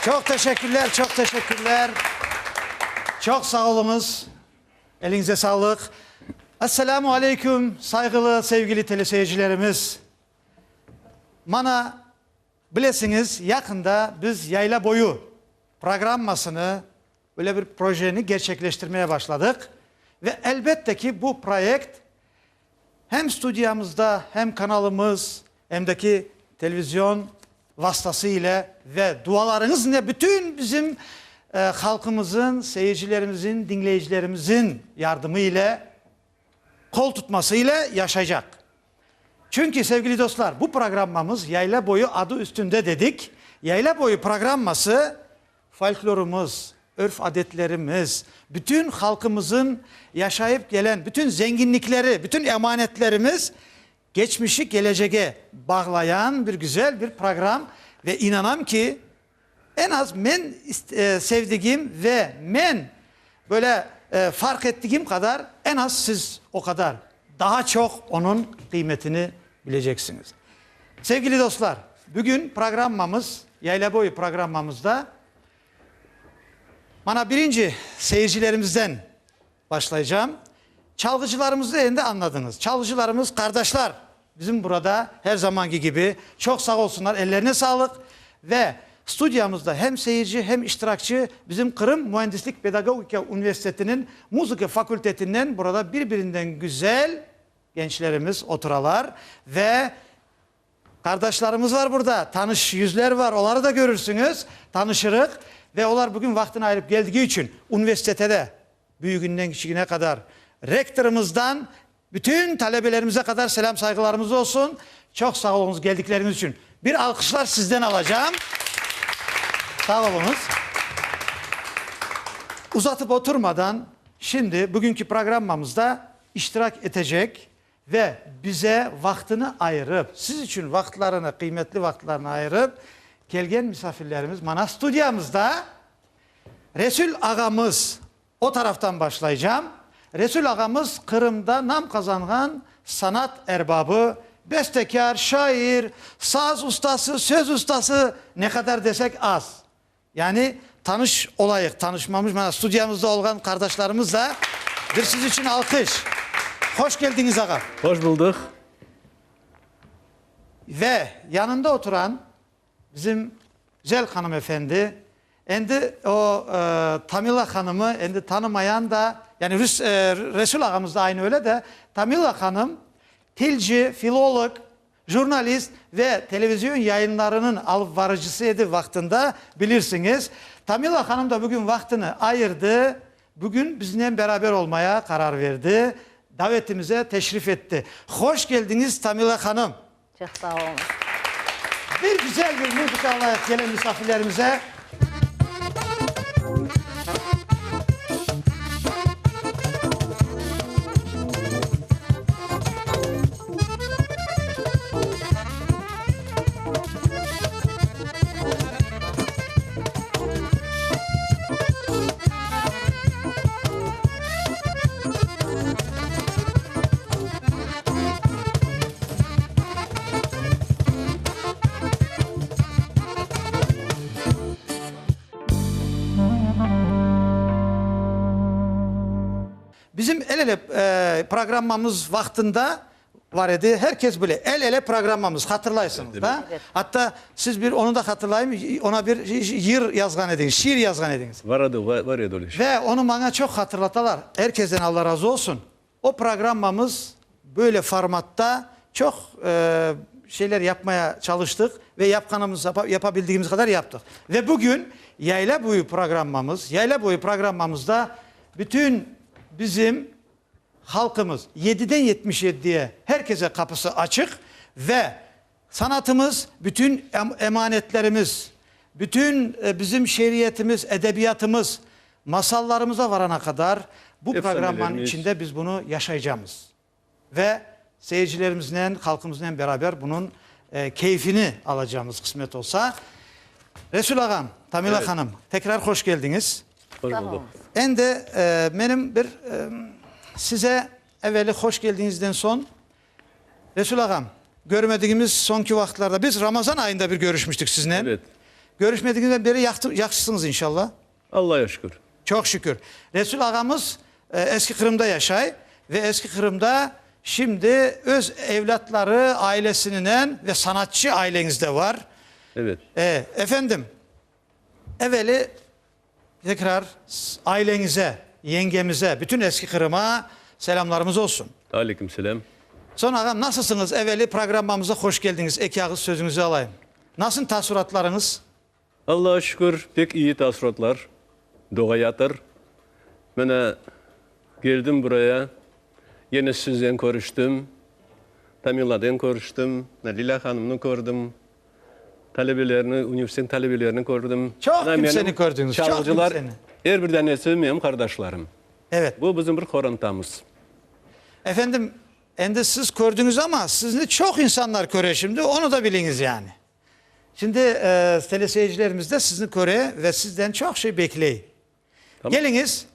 Çok teşekkürler, çok teşekkürler. Çok sağ olunuz. Elinize sağlık. Esselamu aleyküm saygılı sevgili teleseyircilerimiz. Bana bilesiniz yakında biz yayla boyu programmasını böyle bir projeni gerçekleştirmeye başladık. Ve elbette ki bu proje hem stüdyomuzda hem kanalımız hem de ki televizyon vasıtasıyla ve dualarınızla bütün bizim halkımızın, seyircilerimizin, dinleyicilerimizin yardımıyla, kol tutmasıyla yaşayacak. Çünkü sevgili dostlar bu programımız Yayla Boyu adı üstünde dedik. Yayla Boyu programması folklorumuz, örf adetlerimiz, bütün halkımızın yaşayıp gelen bütün zenginlikleri, bütün emanetlerimiz geçmişi geleceğe bağlayan bir güzel bir program ve inanam ki en az men sevdiğim ve men böyle fark ettiğim kadar en az siz o kadar daha çok onun kıymetini bileceksiniz. Sevgili dostlar, bugün programımız Yayla Boyu programımızda bana birinci seyircilerimizden başlayacağım. Çalgıcılarımızı elinde anladınız. Çalgıcılarımız kardeşler. Bizim burada her zamanki gibi çok sağ olsunlar. Ellerine sağlık. Ve stüdyomuzda hem seyirci hem iştirakçı bizim Kırım Mühendislik Pedagogika Üniversitesi'nin Müzik Fakültetinden burada birbirinden güzel gençlerimiz oturalar. Ve kardeşlerimiz var burada. Tanış yüzler var. Onları da görürsünüz. Tanışırız. Ve onlar bugün vaktini ayırıp geldiği için üniversitede büyüğünden küçüğüne kadar rektörümüzden bütün talebelerimize kadar selam saygılarımız olsun. Çok sağ olunuz geldikleriniz için. Bir alkışlar sizden alacağım. Sağ olunuz. Uzatıp oturmadan şimdi bugünkü programımızda iştirak edecek ve bize vaktini ayırıp siz için vaktlerini, kıymetli vaktlerini ayırıp gelgen misafirlerimiz bana stüdyomuzda Resul ağamız o taraftan başlayacağım. Resul ağamız Kırım'da nam kazanan sanat erbabı, bestekar, şair, saz ustası, söz ustası ne kadar desek az. Yani tanış olayık, tanışmamış bana stüdyomuzda olan kardeşlerimiz de bir siz için alkış. Hoş geldiniz ağa. Hoş bulduk. Ve yanında oturan bizim güzel hanımefendi, endi o Tamila Hanım'ı endi tanımayan da yani Resul ağamız da aynı öyle de Tamila Hanım tilci, filolog, jurnalist ve televizyon yayınlarının alıp varıcısıydı vaktinde bilirsiniz. Tamila Hanım da bugün vaktini ayırdı. Bugün bizimle beraber olmaya karar verdi. Davetimize teşrif etti. Hoş geldiniz Tamila Hanım. Çok sağ olun. Bir güzel bir müzik anlayıp gelen misafirlerimize bizim el ele programımız vaktinde var idi. Herkes böyle el ele programımız hatırlaysınız da. Evet. Hatta siz bir onu da hatırlayayım. Ona bir yır yazgan ediniz. Şiir yazgan ediniz. Var ya öyle şey. Ve onu bana çok hatırlatalar. Herkesten Allah razı olsun. O programımız böyle formatta çok şeyler yapmaya çalıştık ve yapabildiğimiz kadar yaptık. Ve bugün Yayla Boyu programımızda bütün bizim halkımız 7'den 77'ye herkese kapısı açık ve sanatımız, bütün emanetlerimiz, bütün bizim şiiriyetimiz, edebiyatımız, masallarımıza varana kadar bu programın içinde biz bunu yaşayacağız. Ve seyircilerimizle, halkımızla beraber bunun keyfini alacağımız kısmet olsa. Resul ağam, Tamila Hanım tekrar hoş geldiniz. Hoş Sağ bulduk. olun. En de benim bir size evveli hoş geldiğinizden son Resul ağam görmediğimiz sonki vaktlarda biz Ramazan ayında bir görüşmüştük sizinle. Evet. Görüşmediğinizden beri yakışsınız inşallah. Allah'a şükür. Çok şükür. Resul ağamız eski Kırım'da yaşay ve eski Kırım'da şimdi öz evlatları ailesinin ve sanatçı ailenizde var. Evet. Efendim, evveli tekrar ailenize, yengemize, bütün eski Kırım'a selamlarımız olsun. Aleykümselam. Sonra ağam nasılsınız? Evveli programımıza hoş geldiniz. Eki ağız sözünüzü alayım. Nasıl taassuratlarınız? Allah'a şükür pek iyi taassuratlar. Doğayadır. Mene geldim buraya. Yine sizden görüştüm. Tamila'dan görüştüm. Nadila Hanım'ını gördüm. Talebelerini, üniversitenin talebelerini gördüm. Çok Benim kimseni gördünüz, çok çalgıcılar, kimseni. her bir tanesi benim kardeşlerim. Evet. Bu bizim bir korantamız. Efendim, ende siz gördünüz ama sizni çok insanlar görüyor şimdi. Onu da biliniz yani. Şimdi teleseyircilerimiz de sizni görüyor ve sizden çok şey bekleyin. Tamam. Geliniz.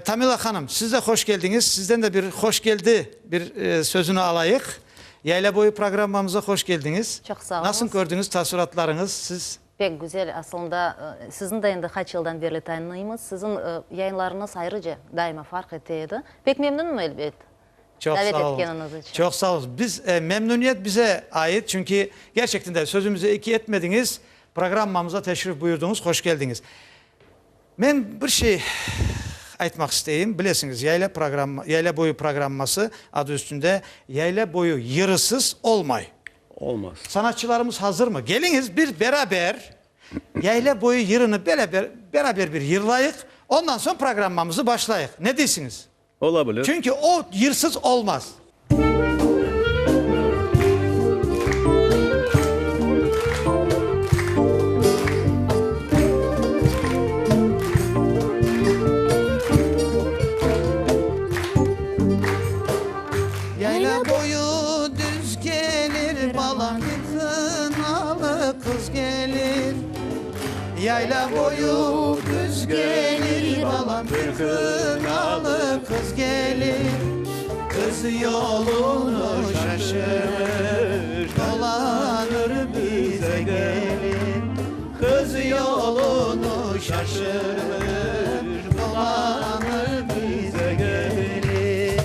Tamila Hanım, siz de hoş geldiniz. Sizden de bir hoş geldi bir sözünü alayık. Yayla boyu programımıza hoş geldiniz. Çok sağ olun. Nasıl gördünüz taassuratlarınız siz? Pek güzel aslında sizin de endi kaç yıldan beri tanıyımız. Sizin yayınlarınız ayrıca daima fark ettiydi. Pek memnunum elbet. Çok Davet sağ olun. ettiğiniz için. Çok sağ olun. Biz memnuniyet bize ait çünkü gerçekten de sözümüzü iki etmediniz. Programımıza teşrif buyurdunuz. Hoş geldiniz. Ben bir şey aytmak isteyeyim. Bilesiniz yayla boyu programması adı üstünde yayla boyu yırısız olmay. Olmaz. Sanatçılarımız hazır mı? Geliniz bir beraber yayla boyu yırını beraber bir yırlayık. Ondan sonra programımızı başlayık. Ne diyorsunuz? Olabilir. Çünkü o yırsız olmaz. Yayla boyu düz gelir, balan kınalı kız gelir. Yayla boyu düz gelir, balan kınalı kız gelir. Kız yolunu şaşırır, dolanır bize gelir. Kız yolunu şaşırır, dolanır bize gelir.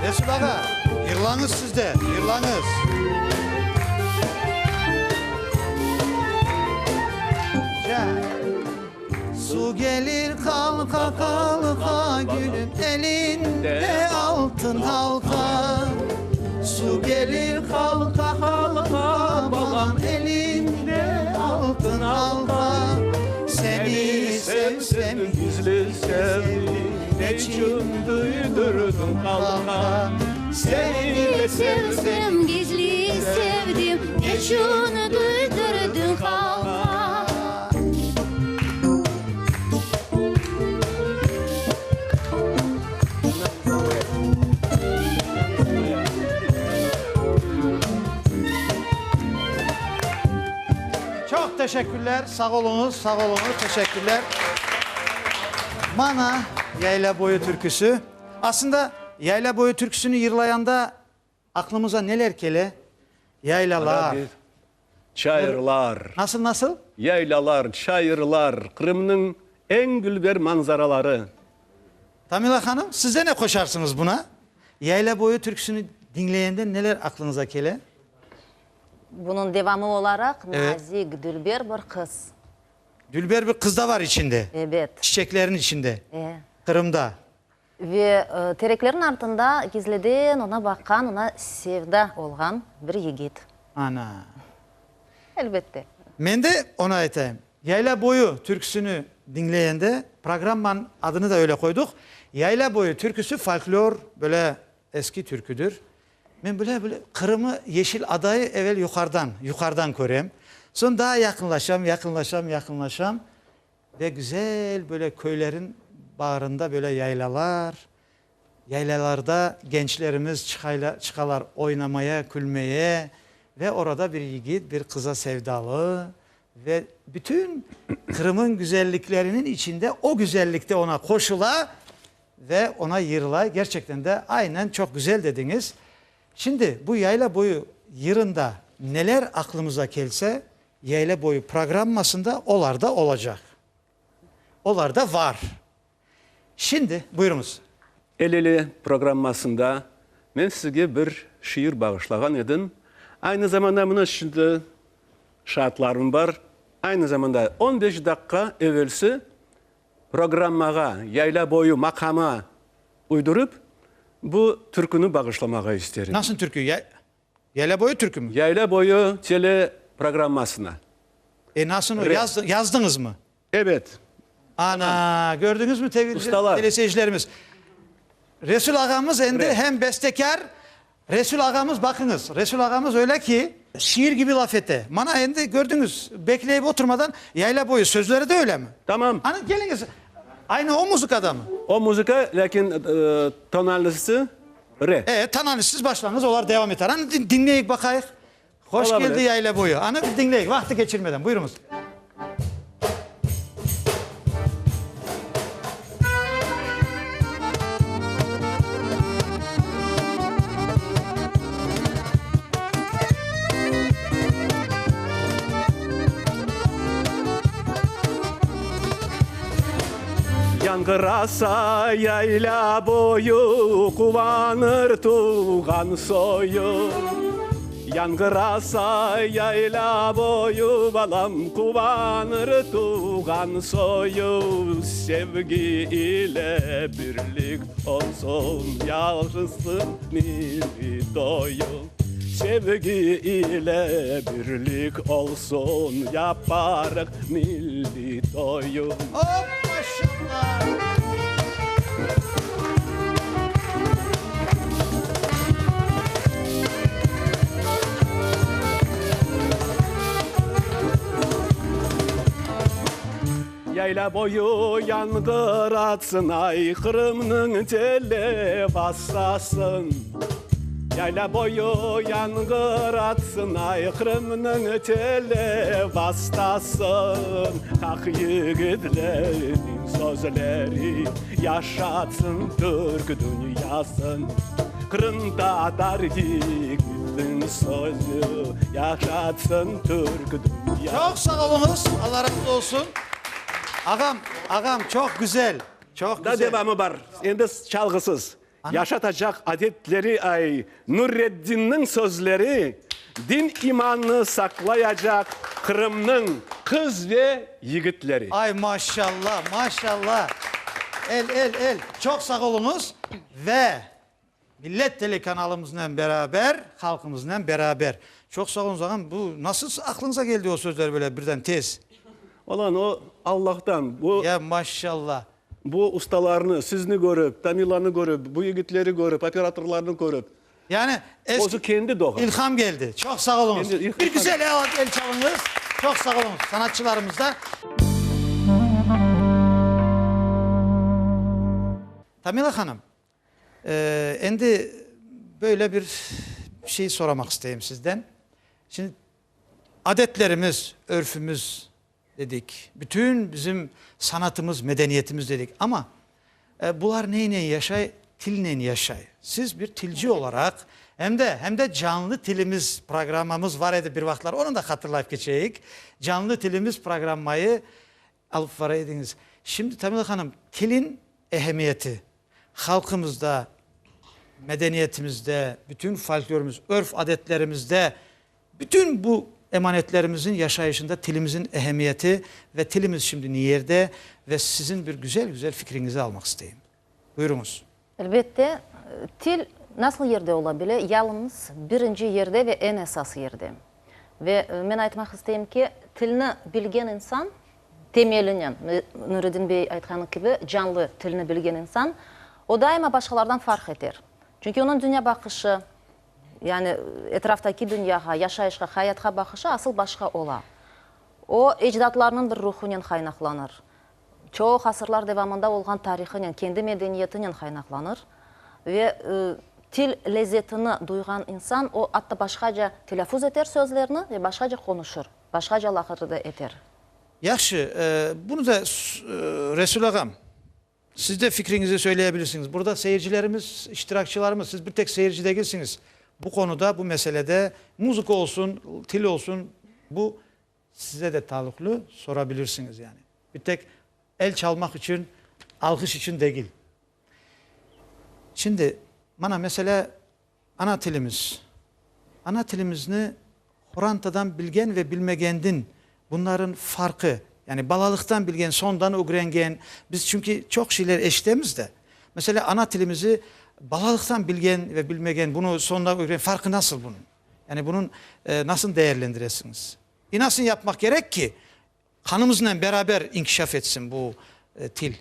Resul Ağa, yırlanız sizde, yırlanız. Su gelir kalka kalka, gülüm elinde altın halka. Su gelir kalka kalka, balam elinde altın halka. Seni sevsem gizli sevdim, ne için duydurdun halka. Seni sevsem gizli sevdim, ne şunu duydurdun halka. Çok teşekkürler. Sağ olunuz, sağ olunuz. Teşekkürler. Mana Yayla Boyu türküsü. Aslında Yayla Boyu türküsünü yırlayanda aklımıza neler gele? Yaylalar. Çayırlar, Nasıl? yaylalar, çayırlar, Kırım'ın en gülber manzaraları. Tamila Hanım, siz de ne koşarsınız buna? Yayla Boyu türküsünü dinleyende neler aklınıza gele? Bunun devamı olarak Evet. nazik, dülber bir kız. Dülber bir kız da var içinde. Evet. Çiçeklerin içinde. Kırım'da. Ve tereklerin ardında gizliden ona bakan, ona sevda olgan bir yigit. Ana. Elbette. Ben de ona aytayım. Yayla Boyu türküsünü dinleyende programın adını da öyle koyduk. Yayla Boyu türküsü folklor, böyle eski türküdür. Ben böyle Kırım'ı yeşil adayı evvel yukarıdan göreyim. Sonra daha yakınlaşam ve güzel böyle köylerin bağrında böyle yaylalar. Yaylalarda gençlerimiz çıkarlar oynamaya, gülmeye ve orada bir yiğit bir kıza sevdalı ve bütün Kırım'ın güzelliklerinin içinde o güzellikte ona koşula ve ona yırılay. Gerçekten de aynen çok güzel dediniz. Şimdi bu yayla boyu yırında neler aklımıza gelse yayla boyu programmasında olar da olacak. Olar da var. Şimdi buyurunuz. El-ele programmasında ben sizge bir şiir bağışlagan edim. Aynı zamanda bunun şimdi şartlarım var. Aynı zamanda 15 dakika evvelsi programmaga, yayla boyu makama uydurup bu türkünü bağışlamaga isterim. Nasıl türkü? Yayla boyu türkü mü? Yayla boyu tele programmasına. Nasıl o? Yazdınız mı? Evet. Ana gördünüz mü Ustalar. teleseyircilerimiz? Resul ağamız hem bestekar. Resul ağamız bakınız. Resul ağamız öyle ki şiir gibi laf ete. Bana gördünüz bekleyip oturmadan yayla boyu sözleri de öyle mi? Tamam. Hani geliniz. Aynı o müzikada mı? O müzika lakin tonalisi re. Tamam siz başlanız olar devam eder. Hani dinleyik bakayık. Hoş Olabilir. geldi yayla boyu. Hani bir dinleyik vakti geçirmeden buyurunuz. Yankırasa yayla boyu kuvanır tuğan soyu. Yankırasa yayla boyu balam kuvanır tuğan soyu. Sevgi ile birlik olsun yaşasın milli doyu. Sevgi ile birlik olsun yaparık milli doyu. Hop maşallah. Yayla boyu yangır atsın ay Kırım'nın tele bassasın. Yayla boyu yangır atsın ay Kırım'ın tele bastasın. Kalk yiğitlerin sözleri yaşatsın Türk dünyasın. Kırım'da dar yiğitin sözü yaşatsın Türk dünyasın. Çok sağ olunuz. Allah razı olsun. Ağam çok güzel. Çok Da güzel. devamı var. Şimdi çalgısız. Yaşatacak adetleri ay Nureddin'in sözleri din imanını saklayacak Kırım'ın kız ve yiğitleri. Ay maşallah maşallah. El. Çok sağ olunuz. Ve Millet Tele kanalımızla beraber, halkımızla beraber. Çok sağ olunuz ağam. Bu nasıl aklınıza geldi o sözler böyle birden tez? Olan o Allah'tan bu Ya maşallah. bu ustalarını, sizni görüp, Tamilan'ı görüp, bu yiğitleri görüp, operatörlerini görüp. Yani Ozu kendi doğar. ilham geldi. Çok sağ olunuz. Kendi ilham- Bir güzel el çalınız. Çok sağ olunuz sanatçılarımız da. Tamila Hanım, şimdi böyle bir şey sormak isteyeyim sizden. Şimdi adetlerimiz, örfümüz dedik. Bütün bizim sanatımız, medeniyetimiz dedik. Ama bunlar neyle yaşay? Tille yaşay. Siz bir tilci olarak hem de canlı tilimiz programımız var idi bir vaxtlar. Onu da hatırlayıp geçeyik. Canlı tilimiz programmayı alıp var ediniz. Şimdi Tamila Hanım, tilin ehemmiyeti halkımızda, medeniyetimizde, bütün folklorumuz, örf adetlerimizde, bütün bu emanetlerimizin yaşayışında tilimizin ehemmiyeti ve tilimiz şimdi niyerde ve sizin bir güzel fikrinizi almak isteyeyim. Buyurunuz. Elbette til nasıl yerde olabilir? Yalnız birinci yerde ve en esas yerde. Ve ben aytmak isteyeyim ki tilini bilgen insan temelinen, Nureddin Bey aytkanı gibi canlı tilini bilgen insan o daima başkalardan fark eder. Çünkü onun dünya bakışı, yani etraftaki dünyaya, yaşayışa, hayata bakışı asıl başka ola. O ecdatlarının bir ruhundan kaynaklanır. Çok asırlar devamında olğan tarixinin, kendi medeniyetinin kaynaklanır. Ve til lezzetini duygan insan o hatta başkaca telaffuz eder sözlerini ve başkaca konuşur. Başkaca lafları da eder. Yaxşı, bunu da Resul Ağam, siz de fikrinizi söyleyebilirsiniz. Burada seyircilerimiz, iştirakçılarımız, siz bir tek seyirci değilsiniz. bu konuda, bu meselede müzik olsun, til olsun, bu size de talıklı sorabilirsiniz yani. Bir tek el çalmak için, alkış için değil. Şimdi bana mesela ana tilimiz. Ana tilimizni Horantadan bilgen ve bilmegendin bunların farkı. Yani balalıktan bilgen, sondan öğrengen. Biz çünkü çok şeyler eşitemiz de. Mesela ana tilimizi balalıktan bilgen ve bilmegen, bunu sondan öğren, farkı nasıl bunun? Yani bunun nasıl değerlendiresiniz? Nasıl yapmak gerek ki kanımızla beraber inkişaf etsin bu til?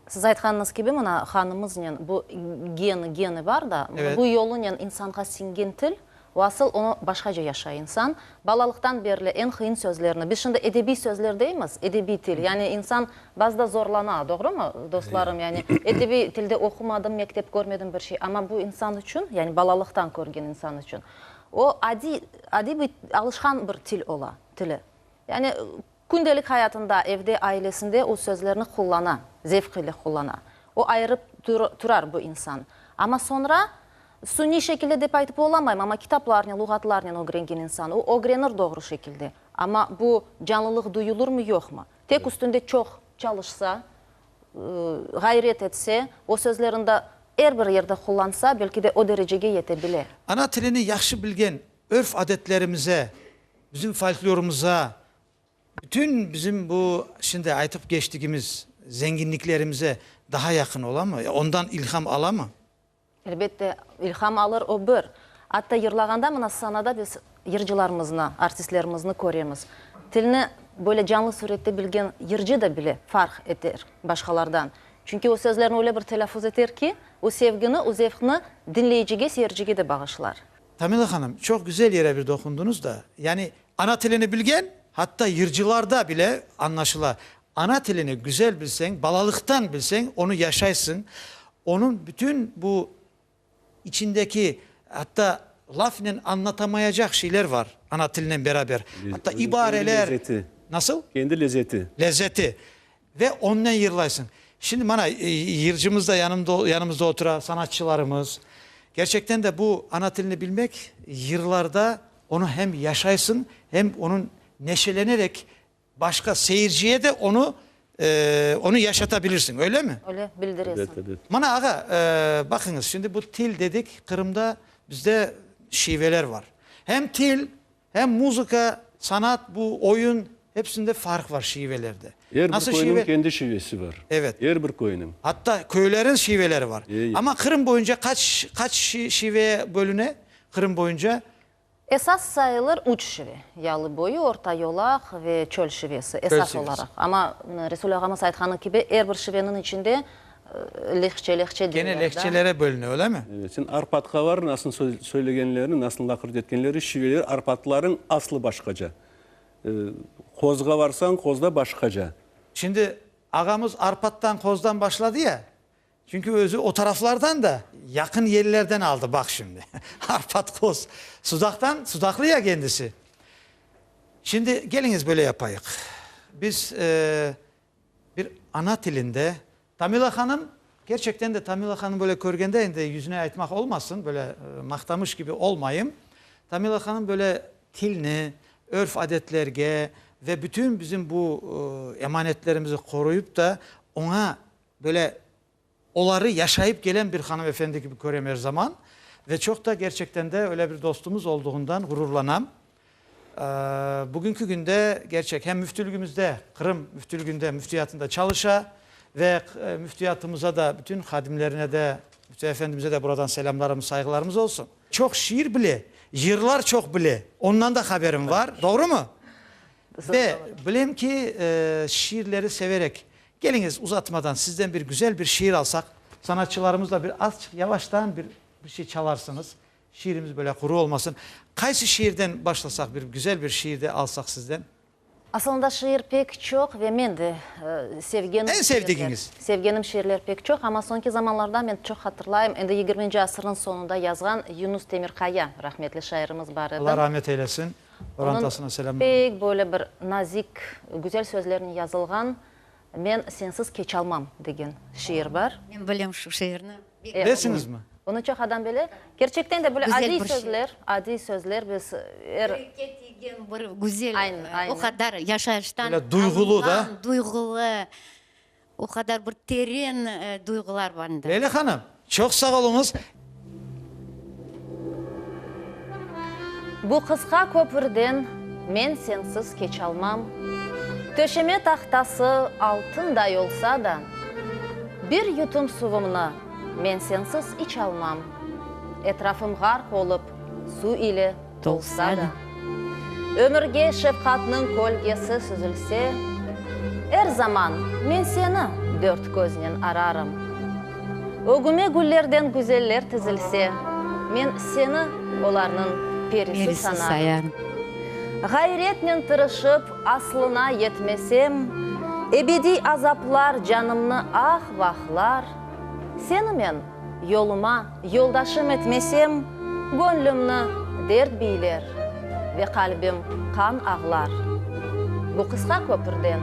Siz aytkanınız gibi mına hanımızın bu geni var da, Evet. bu yolun insanға singen til, o asıl onu başkaca yaşay insan. Balalıktan beri en kıyın sözlerini, biz şimdi edebi sözler deyimiz, edebi til. Yani insan bazda zorlana, doğru mu dostlarım? Yani edebi tilde okumadım, mektep görmedim bir şey. Ama bu insan için, yani balalıktan görgen insan için, o adi bir alışkan bir til ola, tili. Yani gündelik hayatında, evde, ailesinde o sözlerini kullana, zevkiyle kullana. O ayırıp durar bu insan. Ama sonra suni şekilde de aytıp olamayım ama kitaplarını, lügatlarını öğrengen insan, o öğrenir doğru şekilde. Ama bu canlılık duyulur mu yok mu? Tek üstünde çok çalışsa, gayret etse, o sözlerinde her bir yerde kullansa belki de o dereceye yetebilir. Ana tilini yaxşı bilgen, örf adetlerimize, bizim folklorumuza, bütün bizim bu şimdi aytıp geçtiğimiz zenginliklerimize daha yakın ola mı? Ondan ilham ala mı? Elbette ilham alır o bir. Hatta yırlaganda mına sanada biz yırcılarımızını, artistlerimizni göremiz. Tilini böyle canlı surette bilgen yırcı da bile fark eder başkalardan. Çünkü o sözlerini öyle bir telaffuz eder ki o sevgini, o zevkini dinleyiciye, seyirciye de bağışlar. Tamila Hanım çok güzel yere bir dokundunuz da. Yani ana tilini bilgen, hatta yırcılarda bile anlaşılar. Ana tilini güzel bilsen, balalıktan bilsen, onu yaşaysın. Onun bütün bu içindeki hatta lafla anlatamayacak şeyler var ana tiline beraber. Hatta Kendi ibareler. lezzeti. Nasıl? Kendi lezzeti. Lezzeti. Ve ondan yırlaysın. Şimdi bana yırcımızda yanımızda oturan sanatçılarımız gerçekten de bu ana tilini bilmek yırlarda onu hem yaşaysın hem onun neşelenerek başka seyirciye de onu yaşatabilirsin, öyle mi? Öyle bildirirsin. Evet, evet. Bana ağa bakınız şimdi bu til dedik, Kırım'da bizde şiveler var. Hem til hem müzika, sanat, bu oyun hepsinde fark var şivelerde. Her bir Nasıl koyunun şive? kendi şivesi var. Evet. Her bir koyunun. Hatta köylerin şiveleri var. İyi. Ama Kırım boyunca kaç şive bölüne Kırım boyunca? Esas sayılır uç şive. Yalı boyu, orta yolak ve çöl şivesi esas şivesi. olarak. Ama Resul Ağamız aytkanı gibi her bir şivenin içinde lehçe Gene derler de. lehçelere bölünüyor, öyle mi? Evet, şimdi Arpatka var, nasıl söylegenleri, nasıl lakırdı etkenleri, şiveleri, Arpatların aslı başkaca. Kozga varsan kozda başkaca. Şimdi ağamız Arpat'tan, Koz'dan başladı ya. Çünkü özü o taraflardan da yakın yerlerden aldı bak şimdi. Arpat, Koz. Sudaklı ya kendisi. Şimdi geliniz böyle yapayık. Biz bir ana tilinde Tamila Hanım, gerçekten de Tamila Hanım böyle körgende de yüzüne aytmak olmasın. Böyle maktamış gibi olmayayım. Tamila Hanım böyle tilini, örf adetlerge ve bütün bizim bu emanetlerimizi koruyup da ona böyle onları yaşayıp gelen bir hanımefendi gibi görüyorum her zaman. Ve çok da gerçekten de öyle bir dostumuz olduğundan gururlanam. Bugünkü günde gerçek hem müftülüğümüzde, Kırım müftülüğünde, müftiyatında çalışa ve müftiyatımıza da bütün hadimlerine de, müftü efendimize de buradan selamlarımız, saygılarımız olsun. Çok şiir bile, yırlar çok bile. Ondan da haberim var. Doğru mu? Ve bileyim ki şiirleri severek geliniz uzatmadan sizden bir güzel bir şiir alsak, sanatçılarımızla bir az yavaştan bir şey çalarsınız. Şiirimiz böyle kuru olmasın. Kaysi şiirden başlasak, bir güzel bir şiir de alsak sizden? Aslında şiir pek çok ve ben de sevgenim En sevdiğiniz? Sevgenim şiirler pek çok ama sonki zamanlarda ben çok hatırlayayım. Endi 20. asırın sonunda yazgan Yunus Demirkaya rahmetli şairimiz var idi. Allah rahmet eylesin. Orantasına selam. Pek böyle bir nazik, güzel sözlerini yazılgan "Men sensiz keç almam" degen şiir var. Men bilem şu şiirni. Desiniz mi? Onu çok adam böyle gerçekten de böyle Güzel adi bir şey. adi sözler biz Bir güzel, Aynen. o kadar yaşayıştan Böyle duygulu da. alınan, duygulu, o kadar bir derin duygular bende. Leyla Hanım, çok sağ olunuz. Bu kıska köprüden men sensiz geç almam. Töşeme tahtası altınday olsa da bir yutum suvumunu men sensiz iç almam. Etrafım gark olup su ile dolsa da. Ömürge şefkatның kolgesi süzülse, her zaman men seni dört gözden ararım. Ögüme güllerden güzeller tizilse, men seni olarının perisi Birisi sanarım. sayarım. Gayretle tırışıp aslına yetmesem, ebedi azaplar canımны ah vahlar. Seni men yoluma yoldaşım etmesem, gönlümni dert beyler ve kalbim kan ağlar. Bu kısa köprüden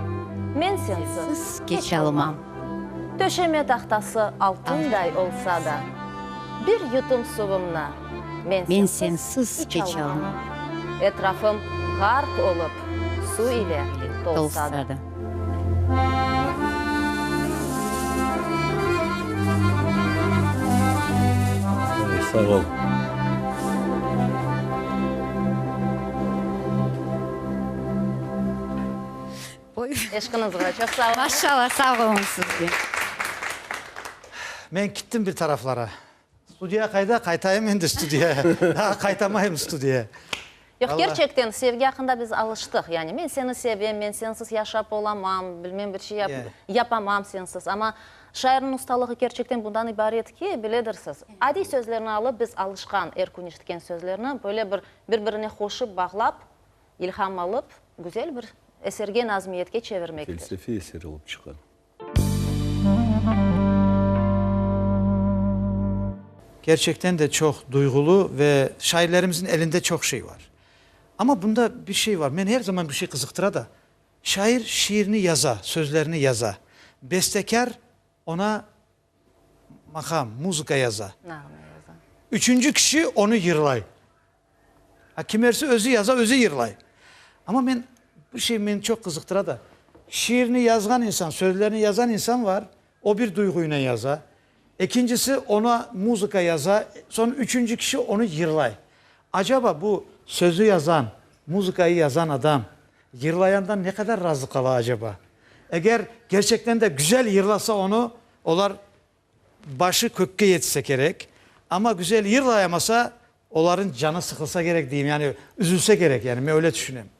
men sensiz Siz geç almam. Töşeme tahtası altınday olsa da bir yutum suvumna Men sensiz iç geç almam. Etrafım gark olup su ile dolsa da. Sağ ol. Oy. Eşkınızға çok sağ olun. Maşallah sağ olun sizge. Ben gittim bir taraflara. Stüdyoya kaytayım endi stüdyoya. Daha kaytamayım stüdyoya. Yok, Vallahi. gerçekten sevgi hakkında biz alıştık. Yani ben seni seveyim, ben sensiz yaşap olamam, bilmem bir şey yapamam sensiz. Ama şairin ustalığı gerçekten bundan ibaret ki, biledirsiniz. Adi sözlerini alıp biz alışkan erkuniştiken sözlerini böyle birbirine hoşup bağlap, ilham alıp güzel bir eserge nazmiyetke çevirmektir. Felsefi eseri olup çıkan. Gerçekten de çok duygulu ve şairlerimizin elinde çok şey var. Ama bunda bir şey var. Ben her zaman bir şey kızıktıra da. Şair şiirini yaza, sözlerini yaza. Bestekar ona makam, muzika yaza. Üçüncü kişi onu yırlay. Kimersi özü yaza, özü yırlay. Ama ben bu şey beni çok kızıktıra da. Şiirini yazgan insan, sözlerini yazan insan var. O bir duyguyla yaza. İkincisi ona muzika yaza. Sonra üçüncü kişi onu yırlay. Acaba bu sözü yazan, muzikayı yazan adam yırlayandan ne kadar razı kala acaba? Eğer gerçekten de güzel yırlasa onu, olar başı kökke yetse gerek. Ama güzel yırlayamasa onların canı sıkılsa gerek diyeyim. Yani üzülse gerek yani, ben öyle düşünüyorum.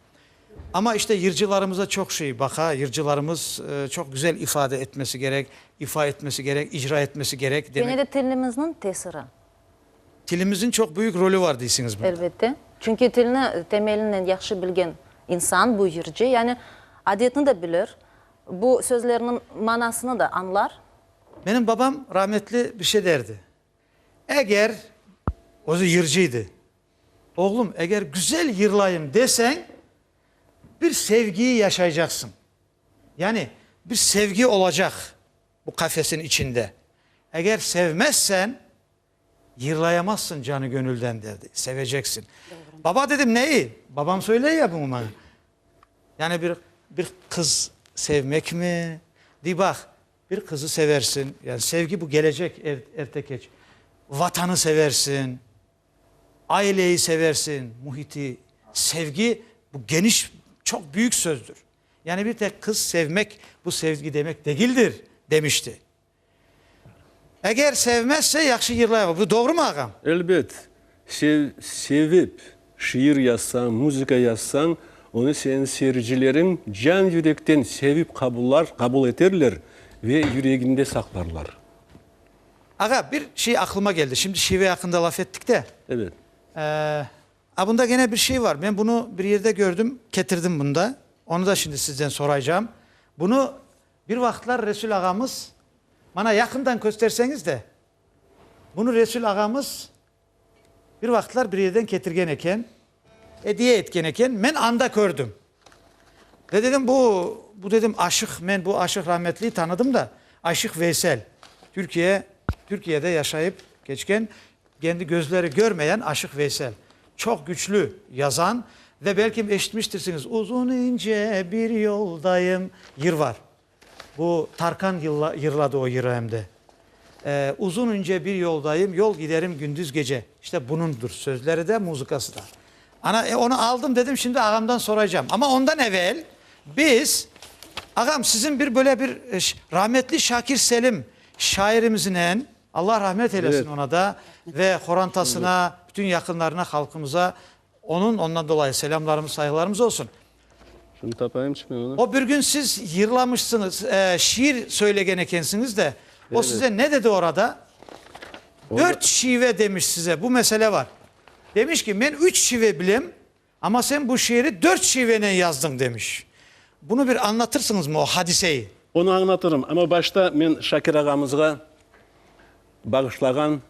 Ama işte yırcılarımıza çok şey baka, yırcılarımız çok güzel ifade etmesi gerek, ifa etmesi gerek, icra etmesi gerek. Beni de tilimizin tesiri. Dilimizin çok büyük rolü var değilsiniz bunda. Elbette. Çünkü tilini temelinden yaxşı bilgen insan bu yırcı. Yani adetini de bilir. Bu sözlerinin manasını da anlar. Benim babam rahmetli bir şey derdi. Eğer, o da yırcıydı. Oğlum eğer güzel yırlayayım desen bir sevgiyi yaşayacaksın. Yani bir sevgi olacak bu kafesin içinde. Eğer sevmezsen yırlayamazsın canı gönülden derdi. Seveceksin. Doğru. Baba dedim neyi? Babam söyle ya bunu bana. Yani bir kız sevmek mi? Di bak bir kızı seversin. Yani sevgi bu gelecek ertekeç. Vatanı seversin. Aileyi seversin. Muhiti. Sevgi bu geniş çok büyük sözdür. Yani bir tek kız sevmek bu sevgi demek değildir demişti. Eğer sevmezse yaxşı yırlayamaz. Bu doğru mu ağam? Elbet. Sevip şiir yazsan, müzik yazsan, onu senin seyircilerin can yürekten sevip kabul ederler ve yüreğinde saklarlar. Ağa bir şey aklıma geldi. Şimdi şive hakkında laf ettik de. Evet. Bunda gene bir şey var. Ben bunu bir yerde gördüm, getirdim bunda. Onu da şimdi sizden soracağım. Bunu bir vakitler Resul ağamız bana yakından gösterseniz de bunu Resul ağamız bir vakitler bir yerden getirgen eken, hediye etken eken ben anda gördüm. Ve dedim bu dedim aşık, ben bu aşık rahmetliyi tanıdım da Aşık Veysel. Türkiye'de yaşayıp geçken kendi gözleri görmeyen Aşık Veysel. Çok güçlü yazan ve belki eşitmiştirsiniz. Uzun ince bir yoldayım. Yır var. Bu Tarkan yırladı o yırı hem de. Uzun ince bir yoldayım, yol giderim gündüz gece. İşte bunundur sözleri de, muzikası da. Onu aldım dedim, şimdi ağamdan soracağım. Ama ondan evvel biz, ağam sizin bir böyle bir rahmetli Şakir Selim şairimizin Allah rahmet eylesin ona da ve Horantasına, bütün yakınlarına, halkımıza ondan dolayı selamlarımız, saygılarımız olsun. Şunu tapayım çıkmıyor onu. O bir gün siz yırlamışsınız, şiir söylegen ekensiniz de o size ne dedi orada? 4 şive demiş size, bu mesele var. Demiş ki ben 3 şive bilim ama sen bu şiiri 4 şiveyle yazdın demiş. Bunu bir anlatırsınız mı o hadiseyi? Onu anlatırım ama başta ben Şakir ağamızga bağışlagan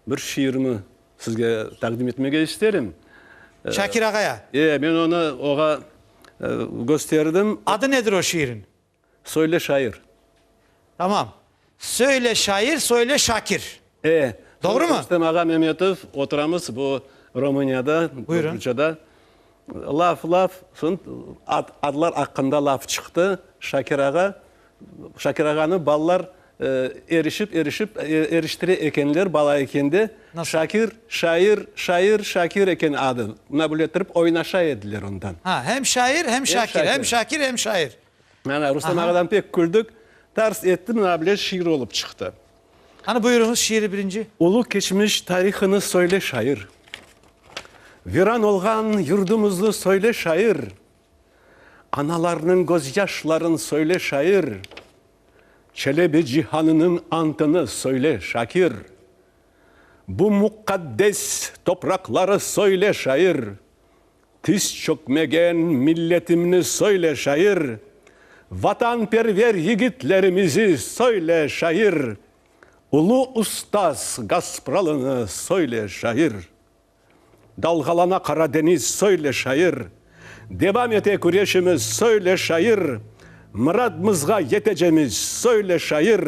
bir şiirimi sizge takdim etmege isterim. Şakir Ağa'ya. Ben onu oğa gösterdim. Adı nedir o şiirin? Söyle şair. Tamam. Söyle şair, söyle Şakir. Doğru mu? Rüstem Ağa Mehmetov oturamız bu Romanya'da, Buyurun. Burça'da. Laf, adlar hakkında laf çıktı. Şakir Ağa'nı ballar eriştire ekenler bala ekendi. Nasıl? Şakir, şair, Şakir eken adı. Buna böyle ettirip oynaşa ediler ondan. Hem şair hem Şakir. Şakir. Hem Şakir hem şair. Yani Rüstem Ağa'dan pek güldük. Ters ettim, buna böyle şiir olup çıktı. Hani buyurunuz şiiri birinci. Ulu geçmiş tarihini söyle şair. Viran olgan yurdumuzu söyle şair. Analarının gözyaşların söyle şair. Çelebi cihanının antını söyle Şakir. Bu mukaddes toprakları söyle şair. Tiz çökmegen milletimini söyle şair. Vatanperver yiğitlerimizi söyle şair. Ulu ustaz Gaspralını söyle şair. Dalgalana Karadeniz söyle şair. Devam ete güreşimiz söyle şair. Muradımızga yeteceğimiz söyle şair.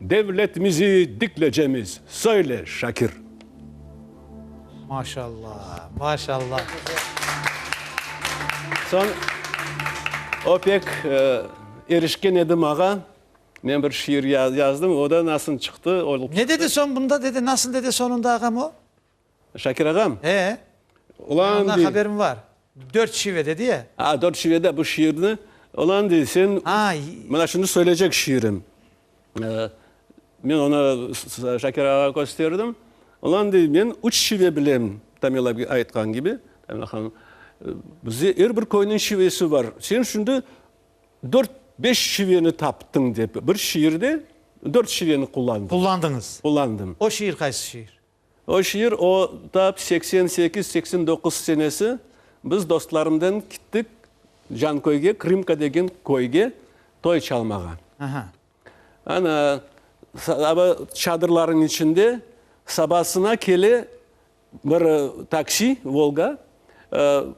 Devletimizi dikleyeceğimiz söyle Şakir. Maşallah, maşallah. Son o pek erişken edim ağa. Ben bir şiir yazdım. O da nasıl çıktı? Ne dedi son bunda dedi? Nasıl dedi sonunda ağam o? Şakir ağam. Ondan Ulan haberim var. 4 şive dedi ya. 4 şivede bu şiirini. Ulan dedi sen bana şunu söyleyecek şiirim. Ben ona Şakir ağa gösterdim. Ulan dedi ben 3 şive bilem. Tamela aytkan gibi. Bize her bir koyunun şivesi var. Sen şimdi 4-5 şiveni taptın deyip bir şiirde 4 şiveni kullandım. Kullandım. O şiir kaysı şiir? O şiir o da 88-89 senesi biz dostlarımdan gittik Jankoyga, Krimka degen koyga toy çalmağa. Ana çadırların içinde sabahsına kele bir taksi Volga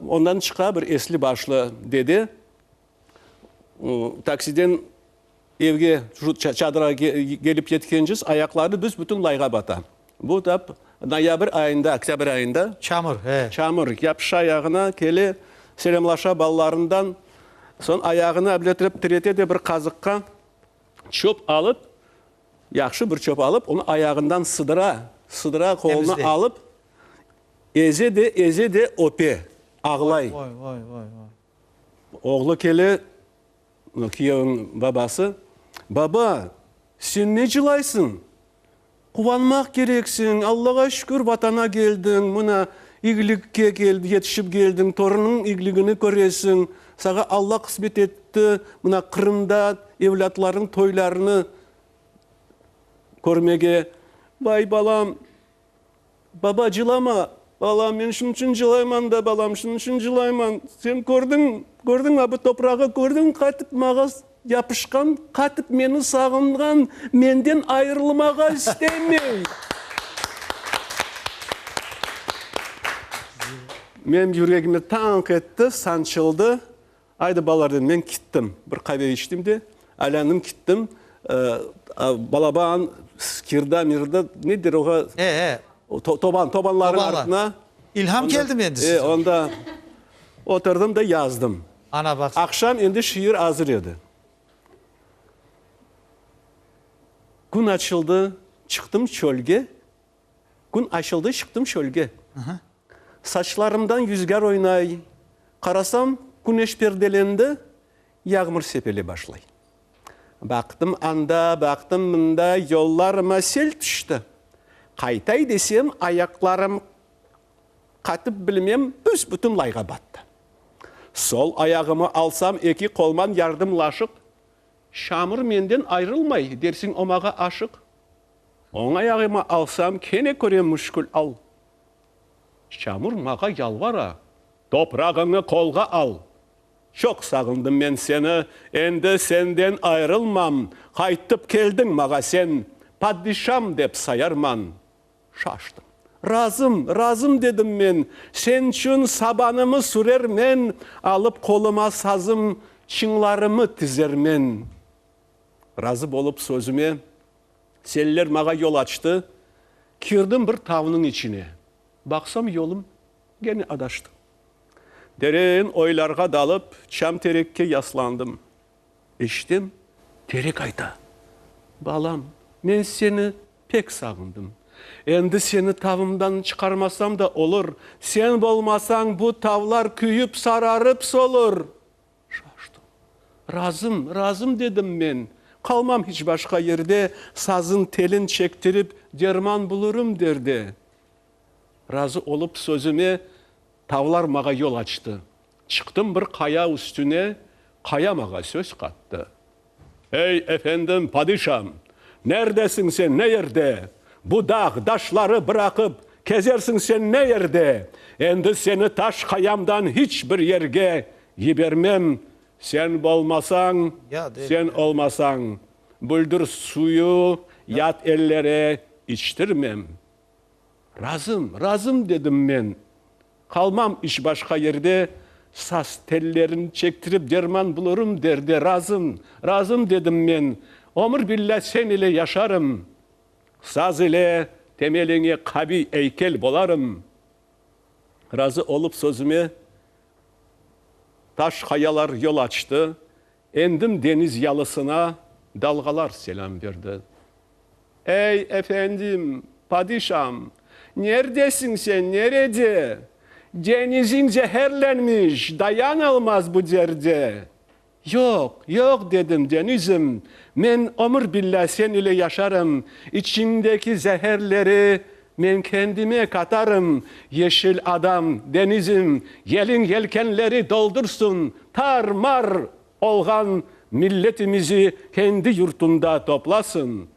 ondan çıka bir esli başlı dedi. Taksiden evge çadıra gelip yetkenciz ayakları biz bütün layga bata. Bu da noyabr ayında, oktyabr ayında çamur yapış ayağına kele selamlaşa ballarından son ayağını abletirip tirete bir kazıkka çöp alıp yakşı bir çöp alıp onu ayağından sıdıra koluna alıp eze de öpe ağlay. Vay. Oğlu kele kiyevin babası baba sen ne cılaysın? Kuvanmak gereksin. Allah'a şükür vatana geldin. Buna iyilikке geldi, yetişip geldin. Torunun iyiliğini göresin. Sana Allah kısmet etti. Buna Kırım'da evlatların toylarını görmege. Vay balam, baba cılama. Balam ben şunun için cılayman da balam şunun için cılayman. Sen gördün mü bu toprağı gördün katıp mağaz yapışkan, katıp beni sağıngan, menden ayrılmağa istemiyorum. Benim yüreğime tank etti, sançıldı. Ayda balar dedim, ben gittim. Bir kahve içtim de, aylandım gittim. Balabağın Skirda mirda nedir oğa? Tobanların Tobanlar. ardına. İlham geldi mi endi Onda oturdum da yazdım. Ana bak. Akşam indi şiir hazır idi. Gün açıldı, çıktım çölge. Gün açıldı, çıktım çölge. Saçlarımdan yüzgar oynay. Karasam güneş perdelendi, yağmur sepeli başlay. Baktım anda, baktım bunda, yollarıma sel düştü. Kaytay desem ayaklarım katıp bilmem büsbütün layga battı. Sol ayağımı alsam iki kolman yardımlaşıp, Şamur menden ayrılmay dersin omağa aşık. On ayağımı alsam kene köre müşkül al. Şamur mağa yalvara, toprağını kolga al. Çok sağındım ben seni, endi senden ayrılmam. Kaytıp geldin mağa sen, padişam dep sayarman. Şaştım. Razım dedim men. Sen çün sabanımı sürermen, alıp koluma sazım, çınlarımı tizermen. Razı bolup sözüme, seller mağa yol açtı. Kirdim bir tavının içine. Baksam yolum gene adaştı. Derin oylarga dalıp çam terekke yaslandım. İçtim, terek ayta. Balam, men seni pek sağındım. Endi seni tavımdan çıkarmasam da olur. Sen bolmasan bu tavlar küyüp sararıp solur. Şaştım. Razım dedim men. Kalmam hiç başka yerde, sazın telin çektirip derman bulurum derdi. Razı olup sözüme tavlar mağa yol açtı. Çıktım bir kaya üstüne, kaya mağa söz kattı. Ey efendim padişam, neredesin sen ne yerde? Bu dağ taşları bırakıp kezersin sen ne yerde? Endi seni taş kayamdan hiçbir yerge yibermem. Sen bolmasan, sen olmasan, buldur suyu yat ellere içtirmem. Razım dedim ben. Kalmam iş başka yerde, saz tellerini çektirip derman bulurum derdi. Razım dedim ben. Ömür billah sen ile yaşarım. Saz ile temeline kabi eykel bolarım. Razı olup sözüme, taş kayalar yol açtı. Endim deniz yalısına, dalgalar selam verdi. Ey efendim, padişam, neredesin sen, nerede? Denizin zehirlenmiş, dayanılmaz bu derde. Yok dedim denizim, men ömür billah sen ile yaşarım. İçindeki zehirleri men kendime katarım. Yeşil adam denizim, yelin yelkenleri doldursun. Tarmar olgan milletimizi kendi yurtunda toplasın.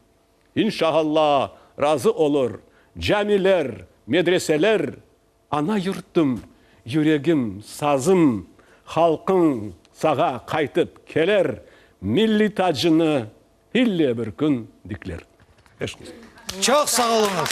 İnşallah razı olur. Camiler, medreseler, ana yurttum, yüreğim, sazım, halkın sağa kaytıp keler, milli tacını hille bir gün dikler. Çok sağ olunuz.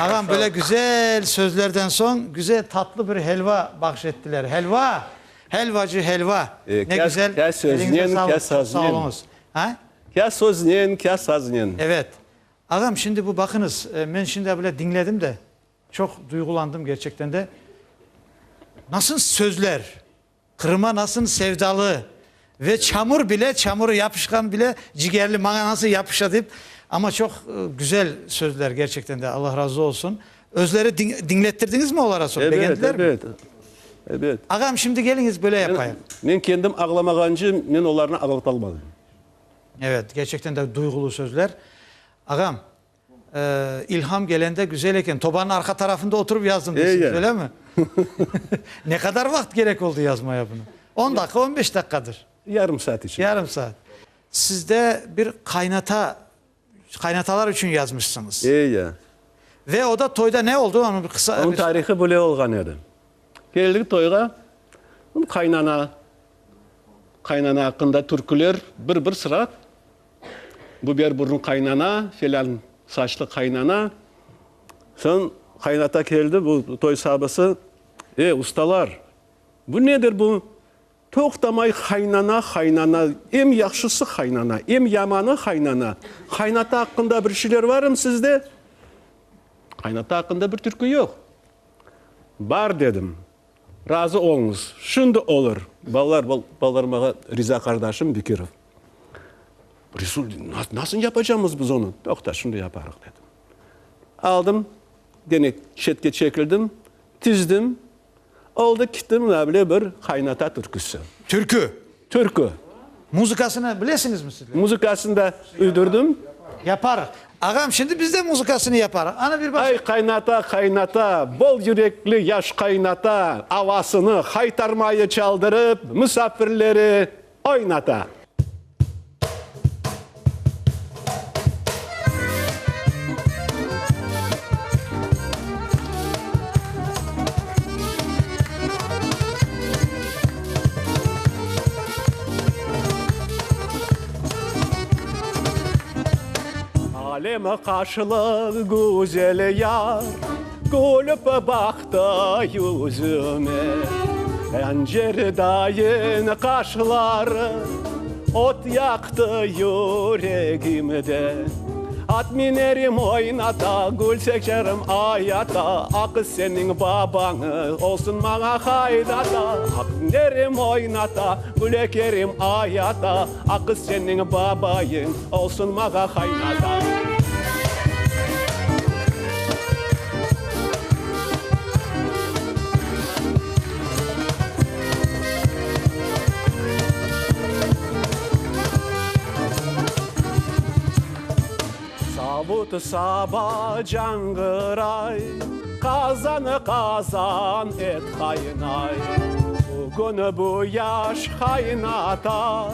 Ağam böyle güzel sözlerden son güzel tatlı bir helva bahşettiler. Helvacı helva. Ne güzel. Kes sözleyen, kes Sağ sazlayan. olunuz. Ha? Kes sözleyen, kes sazlayan. Evet. Ağam şimdi bu bakınız, ben şimdi böyle dinledim de çok duygulandım gerçekten de. Nasıl sözler, Kırım'a nasıl sevdalı ve çamuru yapışkan bile ciğerli bana nasıl yapışa deyip ama çok güzel sözler gerçekten de Allah razı olsun. Özleri dinlettirdiniz mi onlara sonra? Evet, Beğendiler mi? evet. Evet. Ağam şimdi geliniz böyle yapayım. Ben kendim ağlamagancı, ben onlarını ağlatalmadım. Evet, gerçekten de duygulu sözler. Ağam, ilham gelende güzel eken tobanın arka tarafında oturup yazdım diyorsunuz, ya. öyle mi? Ne kadar vakit gerek oldu yazmaya bunu? 10 dakika, 15 dakikadır. Yarım saat için. Yarım saat. Sizde bir kaynatalar için yazmışsınız. Ya. Ve o da toyda ne oldu? Onu bir kısa... Onun tarihi böyle olgan edi. Geldik toyga, kaynana hakkında türküler bir sıra. Bu bir burun kaynana, filan saçlı kaynana. Son kaynata geldi, bu toy sahabası. Ustalar, bu nedir bu? Toxtamay kaynana, em yaxşısı kaynana, em yamanı kaynana. Kaynata hakkında bir şeyler var mı sizde? Kaynata hakkında bir türkü yok. Var dedim. Razı olunuz. Şimdi olur. Ballarıma Riza kardeşim Bikirov. Resul nasıl yapacağımız biz onu? Doktor şimdi yaparız dedim. Aldım. Gene çetke çekildim. Tizdim. Oldu gittim bile bir kaynata türküsü. Türkü. Muzikasını bilesiniz mi siz? Muzikasını da uydurdum. Yaparız. Ağam şimdi biz de muzikasını yaparız. Ana bir bak. Ay kaynata, bol yürekli yaş kaynata, havasını haytarmayı çaldırıp misafirleri oynata. Aleme karşılık güzel yar, gülüp baktı yüzüme. Pencereden kaşları ot yaktı yüreğimde. At minerim oynata, gül seçerim ayata. Akı senin babanı olsun bana haydata. Ak minerim oynata, gül ekerim ayata. Akı senin babayın olsun bana haydata. Sabut sabah cangıray, kazan et kaynay. Bugün bu yaş kaynata,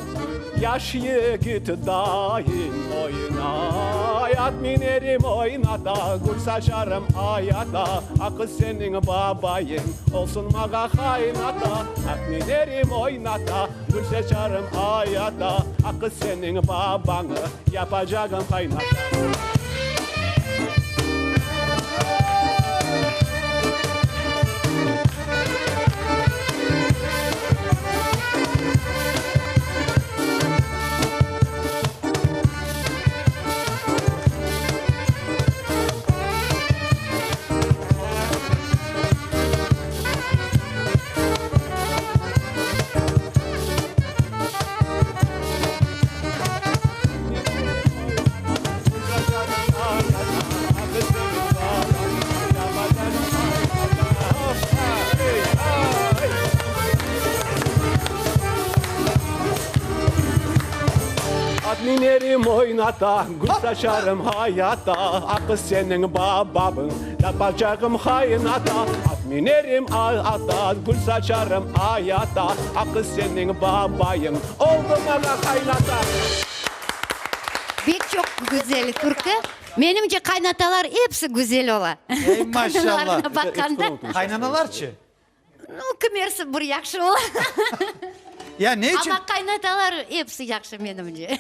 yaş yigit dayın oynay. At minerim oynata, gül saçarım ayata. Akı senin babayın olsun maga kaynata. At minerim oynata, gül saçarım ayata. Akı senin babanı yapacağım kaynata. Minerim oynata, gül saçarım hayata. Akı senin babamın, yapacağım haynata. At minerim ata, gül saçarım hayata. Akı senin babayın, oldu bana kaynata. Bek çok güzel türkü. Menimce kaynatalar hepsi güzel ola. Ey maşallah. Kaynanalarına bakanda. Kaynanalarçı. Kimersi bir yakşı ola. Ya ne için? Ama kaynatalar hepsi yakşı menimce.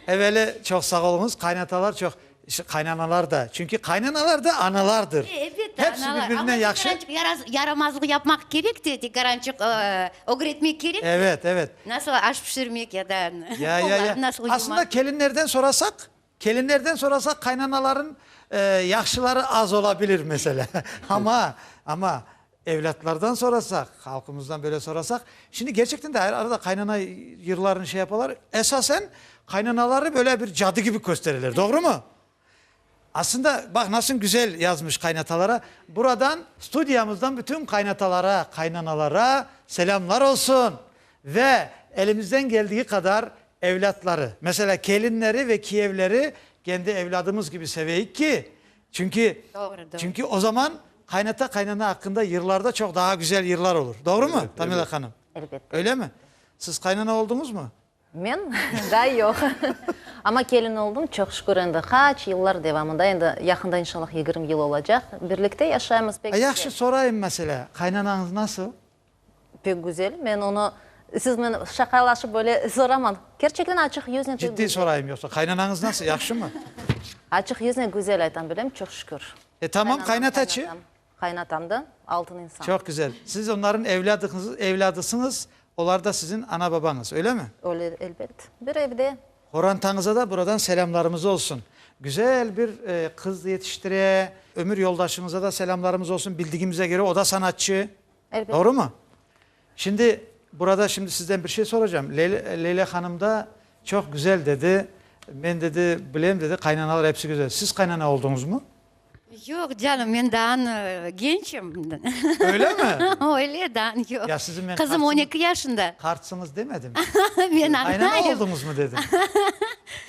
Evveli çok sağ olunuz. Kaynatalar çok, işte kaynanalar da. Çünkü kaynanalar da analardır. Evet, Hepsi analar. birbirinden Ama yakşı. yaramazlık yapmak gerek dedi. Garancık öğretmek gerek. Evet. Nasıl aş pişirmek ya da Ya. nasıl uyumak. Aslında gelinlerden sorasak Gelinlerden sorarsak kaynanaların yaşlıları az olabilir mesela. ama evlatlardan sorarsak, halkımızdan böyle sorarsak, şimdi gerçekten de arada kaynana yıllarını şey yaparlar. Esasen kaynanaları böyle bir cadı gibi gösterirler. Doğru mu? Aslında bak nasıl güzel yazmış kaynatalara. Buradan stüdyomuzdan bütün kaynatalara, kaynanalara selamlar olsun. Ve elimizden geldiği kadar evlatları, mesela gelinleri ve kiyevleri kendi evladımız gibi seveyik ki. Çünkü o zaman kaynata kaynana hakkında yıllarda çok daha güzel yıllar olur. Doğru mu Tamila Hanım? Elbette. Öyle mi? Siz kaynana oldunuz mu? Men da yok. Ama kelin oldum çok şükür endi kaç yıllar devamında endi yakında inşallah 20 yıl olacak. Birlikte yaşayımız pek Yaxşı sorayım mesela. Kaynananız nasıl? pek güzel. Ben onu siz men şakalaşıp böyle soramam. Gerçekten açık yüzüne Ciddi sorayım yoksa. Kaynananız nasıl? Yaxşı mı? Açık yüzüne güzel aytan bilem çok şükür. Tamam kaynataçı. Kaynatam da altın insan. Çok güzel. Siz onların evladısınız. Onlar da sizin ana babanız öyle mi? Öyle elbet. Bir evde Horantanıza da buradan selamlarımız olsun. Güzel bir kız yetiştire, ömür yoldaşınıza da selamlarımız olsun. Bildiğimize göre o da sanatçı. elbet. Doğru mu? Şimdi burada sizden bir şey soracağım. Leyla Hanım da çok güzel dedi. Ben dedi bileyim dedi kaynanalar hepsi güzel. Siz kaynana oldunuz mu? Yok canım, ben daha gençim. Öyle mi? Öyle daha yok. Ya sizin ben Kızım 12 yaşında. Kartsınız demedim. Ben Kaynana anlayayım. oldunuz mu dedim.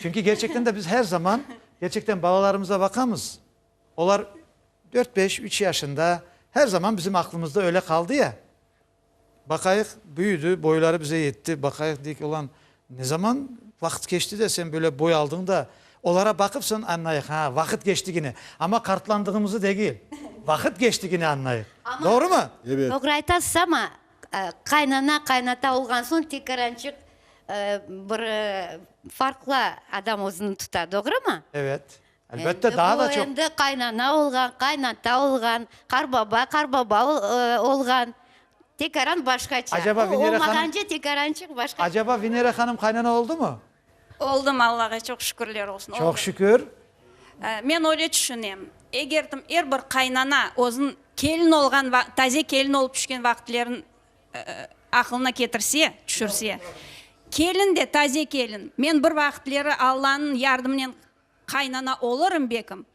Çünkü gerçekten de biz her zaman gerçekten babalarımıza bakamız. Onlar 4-5-3 yaşında her zaman bizim aklımızda öyle kaldı ya. Bakayık büyüdü, boyları bize yetti. Bakayık dedik ulan ne zaman vakit geçti de sen böyle boy aldın da onlara bakıpsın anlayık. Ha vakit geçti yine. Ama kartlandığımızı değil. Vakit geçti yine anlayık. Doğru mu? Evet. Doğru aytasız ama kaynana kaynata olgan soң tekaранчык bir farklı adam özünü tutar, doğru mu? Evet. Elbette daha da çok. Endi kaynana olgan, kaynata olgan, karbaba olgan. Tekaran başkaça. Acaba Vinera Hanım- Olmaganca tekaранчыk başka. Acaba Vinera Hanım kaynana oldu mu? Oldum Allah'a çok şükürler olsun. Çok Oldum. şükür. Men öyle düşünem. Эгердим эр bir kaynana özün kelin olgan, taze kelin olup düşken vaktlerin aklına getirse, düşürse. Kelin de taze kelin. Men bir vaktleri Allah'ın yardımıyla kaynana olurum bekim.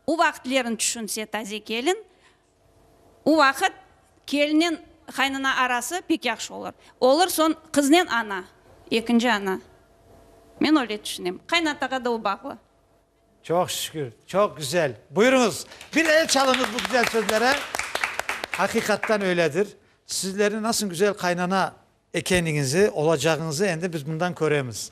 O vaktlerin düşünse taze kelin. O vakit kelinin kaynana arası pek yaxşı olur. Olur son kıznen ana, ikinci ana. Men öyle düşünem. Kaynataga da o bağlı. Çok şükür. Çok güzel. Buyurunuz. Bir el çalınız bu güzel sözlere. Hakikatten öyledir. Sizlerin nasıl güzel kaynana ekeninizi, olacağınızı endi biz bundan göremiz.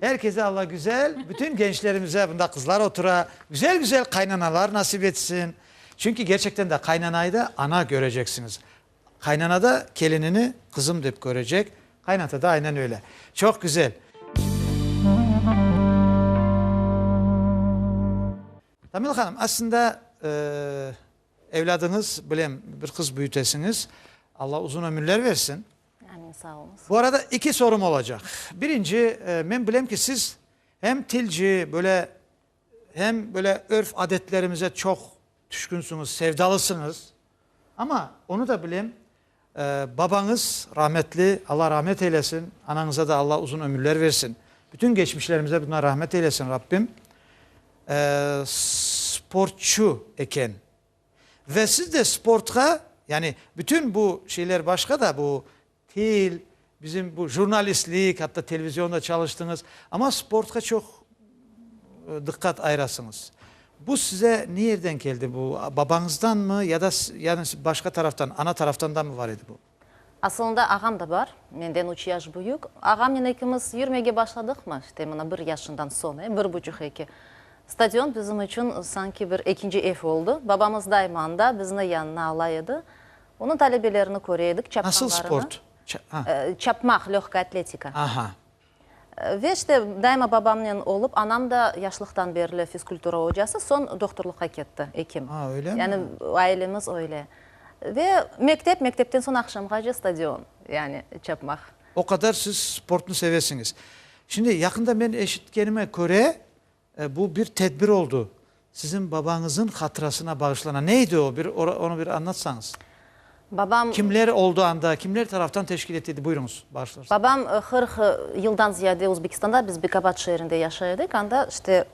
Herkese Allah güzel, bütün gençlerimize bunda kızlar otura, güzel güzel kaynanalar nasip etsin. Çünkü gerçekten de kaynanayı da ana göreceksiniz. Kaynana da gelinini kızım deyip görecek. Kaynata da aynen öyle. Çok güzel. Tamil Hanım aslında evladınız bileyim bir kız büyütesiniz. Allah uzun ömürler versin. Amin sağ olun. Bu arada 2 sorum olacak. Birinci ben bileyim ki siz hem tilci böyle hem böyle örf adetlerimize çok düşkünsünüz, sevdalısınız. Ama onu da bileyim babanız rahmetli, Allah rahmet eylesin. Ananıza da Allah uzun ömürler versin. Bütün geçmişlerimize buna rahmet eylesin Rabbim. Sportçu eken ve siz de sportka yani bütün bu şeyler başka da bu til bizim bu jurnalistlik hatta televizyonda çalıştınız ama sportka çok dikkat ayırasınız. Bu size nereden geldi bu babanızdan mı ya da yani başka taraftan ana taraftan da mı var idi bu? Aslında ağam da var. Menden 3 yaş büyük. Ağamla ikimiz yürümeye başladık mı? İşte bana 1 yaşından sonra, 1,5-2. Stadion bizim için sanki bir ikinci ev oldu. Babamız daima da bizni yanına alaydı. Onun talebelerini koruyorduk, çapmalarını. Nasıl sport? Çapmak, lehka atletika. Aha. Ve işte daima babamla olup, anam da yaşlıktan beri fizkultura hocası, son doktorluğa gitti, hekim. Öyle mi? Yani ailemiz öyle. Ve mektepten sonra akşamgaca stadion, yani çapmak. O kadar siz sportunu sevesiniz. Şimdi yakında ben eşitkenime göre bu bir tedbir oldu. Sizin babanızın hatırasına bağışlanan neydi o? Onu bir anlatsanız. Babam Kimler olduğu anda, kimler taraftan teşkil edildi? Buyurunuz, bağışlarız. Babam 40 yıldan ziyade Uzbekistan'da biz Bekabat şehrinde yaşadık. Anda işte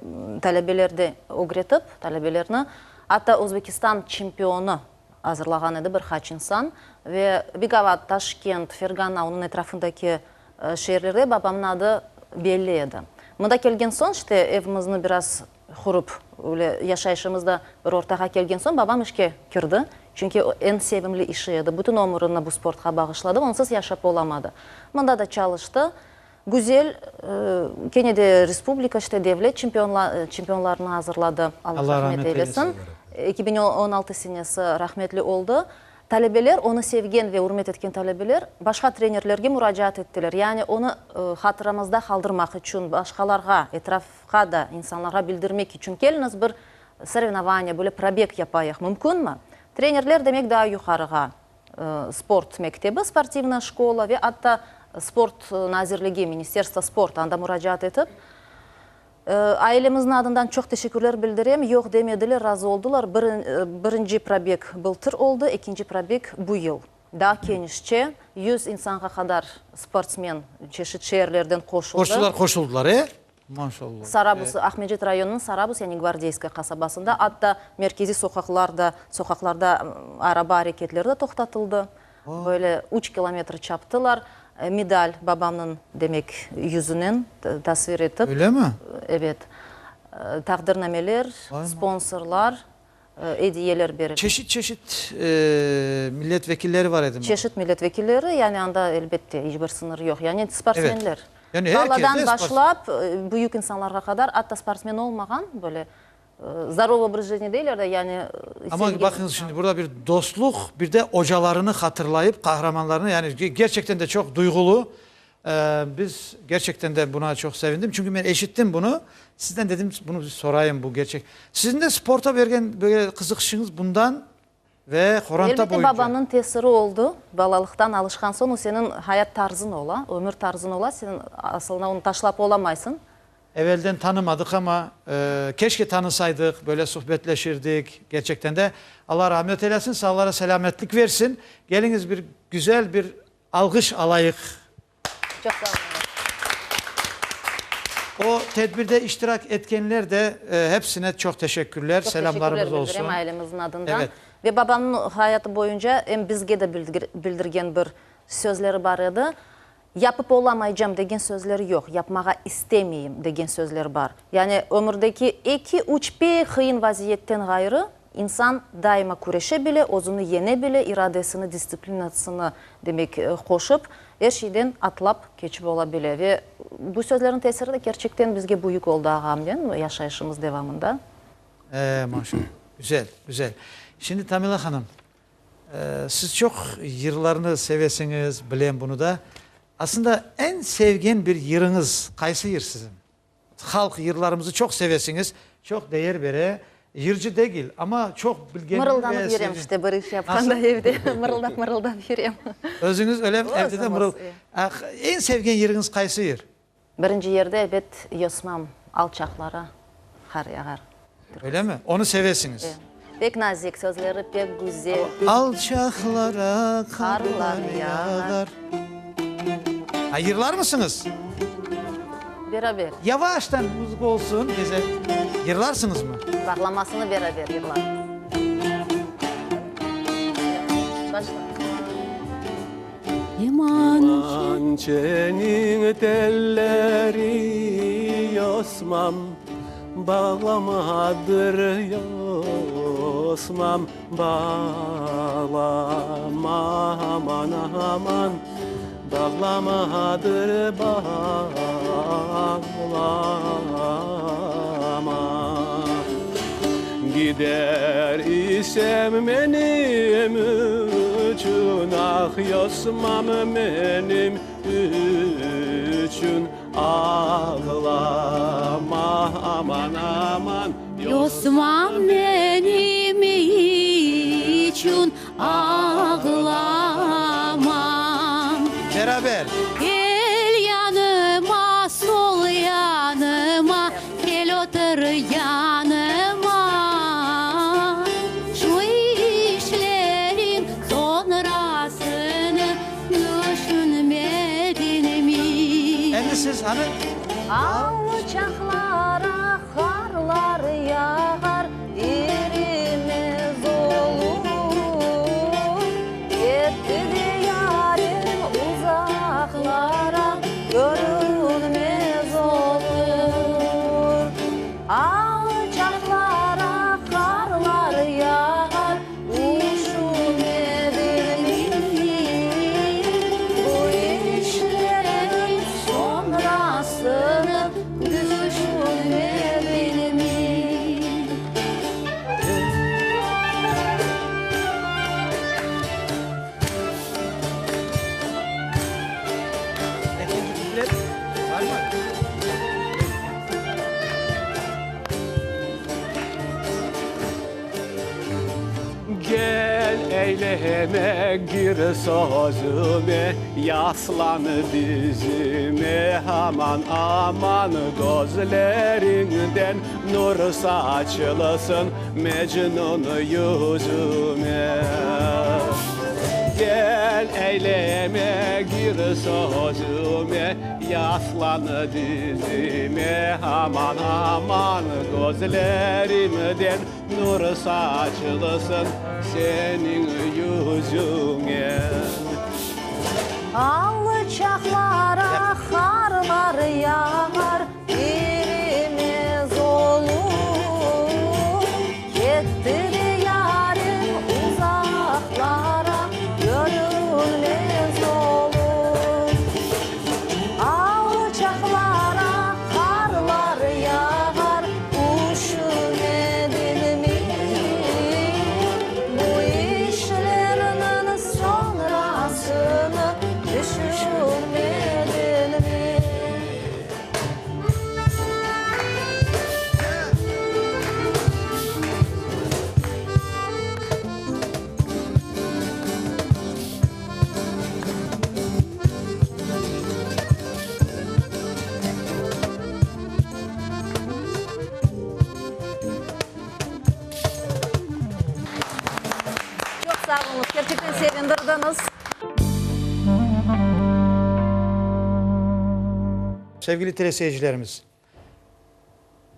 talebeler de öğretip talebelerini hatta Uzbekistan çempiyonu hazırlayan idi bir kaç insan ve Bekabat, Taşkent, Fergana onun etrafındaki şehirlerde babamın adı belli idi. Mında kelgen son işte evimizni biraz kurup öyle yaşayışımızda bir ortağa kelgen son babam işe kirdi. Çünkü en sevimli işi idi. Bütün ömrünü bu sport'a bağışladı. Onsuz yaşap olamadı. Mında da çalıştı. Güzel, gene de Respublika işte devlet çempiyonlarını hazırladı. Allah rahmet eylesin. 2016 senesi rahmetli oldu. Talebeler, onu sevgen ve hürmet etken talebeler başka trenerlerge müracaat ettiler. Yani onu hatırımızda kaldırmak için, başkalarga, etrafka da insanlara bildirmek için geliniz bir sırrınavanya, böyle probek yapayıq, mümkün mü? Trenerler demek daha yukarıga sport mektebi, sportivna şkola ve hatta sport nazirligi, Ministerstvo sport anda müracaat etip ailemizin adından çok teşekkürler bildireyim. Yok demediler, razı oldular. Birinci probek былтыр oldu, ikinci probek bu yıl. Daha genişçe 100 insana kadar sportsmen çeşitli şehirlerden koşuldu. Koşuldular, maşallah. Sarabus, Ahmedjet rayonunun Sarabus yani Gvardeyska kasabasında hatta merkezi sokaklarda araba hareketleri de toxtatıldı. Böyle 3 kilometre çaptılar. Medal babamın demek yüzünün tasvir etip. Öyle mi? Evet. Takdirnameler, sponsorlar, hediyeler verir. Çeşit milletvekilleri var edim. Çeşit milletvekilleri yani anda elbette hiçbir sınır yok. Yani sportsmenler. Evet. Yani herkes Baladan de başlap büyük insanlara kadar hatta sportsmen olmayan böyle здоровый образ жизни değiller de yani. Ama bakın şimdi burada bir dostluk, bir de hocalarını hatırlayıp kahramanlarını yani gerçekten de çok duygulu. Biz gerçekten de buna çok sevindim. Çünkü ben eşittim bunu. Sizden dedim bunu bir sorayım bu gerçek. Sizin de sporta vergen böyle kızıkışınız bundan ve Horanta Elbette boyunca. babanın tesiri oldu. Balalıktan alışkan son o senin hayat tarzın ola, ömür tarzın ola. Senin aslında onu taşlap olamaysın. Evvelden tanımadık ama keşke tanısaydık, böyle sohbetleşirdik. Gerçekten de Allah rahmet eylesin, sağlara selametlik versin. Geliniz bir güzel bir alkış alayık. Çok sağ olun. O tedbirde iştirak etkenler de hepsine çok teşekkürler. Çok Selamlarımız teşekkürler olsun. bildireyim ailemizin adından. Evet. Ve babamın hayatı boyunca hem bizge de bildirgen bir sözleri var idi. Yapıp olamayacağım degen sözleri yok. Yapmağa istemeyeyim degen sözleri var. Yani ömürdeki 2-3 bir kıyın vaziyetten gayrı insan daima küreşe bile, özünü yene bile, iradesini, disiplinasını demek koşup her şeyden atlap geçip olabilir. Ve bu sözlerin tesiri de gerçekten bizge büyük oldu ağamden yaşayışımız devamında. Maşallah. Güzel, güzel. Şimdi Tamila Hanım, siz çok yırlarını sevesiniz, bilen bunu da. Aslında en sevgen bir yırınız kaysı yır sizin? Halk yırlarımızı çok sevesiniz, çok değer vere. Yırcı değil ama çok bilgen. Mırıldanıp yürüyorum işte bir iş yapkanda evde. Mırıldap yürüyorum. Özünüz öyle evde de mırıl. En sevgen yırınız kaysı yır? Birinci yerde elbet yosmam alçaklara kar yağar. Öyle mi? Onu sevesiniz. Evet. Pek nazik sözleri, pek güzel. Alçaklara karlar yağar. Yırlar mısınız? Beraber. Yavaştan müzik olsun bize. Yırlarsınız mı? Bağlamasını beraber yırlar. Başla. Hançenin telleri yosmam, bağlamadır yosmam, bağlama aman aman, bağlamadır bağlama. Gider isem benim için, ah yosmam benim için, ağlama aman aman. Yosmam benim için ağlamam. Beraber. Gel yanıma, sol yanıma, gel otur eyleme gir sözüme, yaslanı dizime. Aman aman gözlerinden nur saçılsın Mecnun yüzüme. Gel eyleme gir sözüme, yaslanı dizime. Aman aman gözlerimden nur saçılsın senin yüzüne. Alçaklara karlar yağar, birimiz olur. Gitti yarim uzaklara, görünmez olur. Alçaklara karlar yağar, üşümedin mi? Bu işlerinin sonrasını düşünmedin mi? Çok sağ olun. Gerçekten sevindirdiniz. Sevgili teleseyircilerimiz,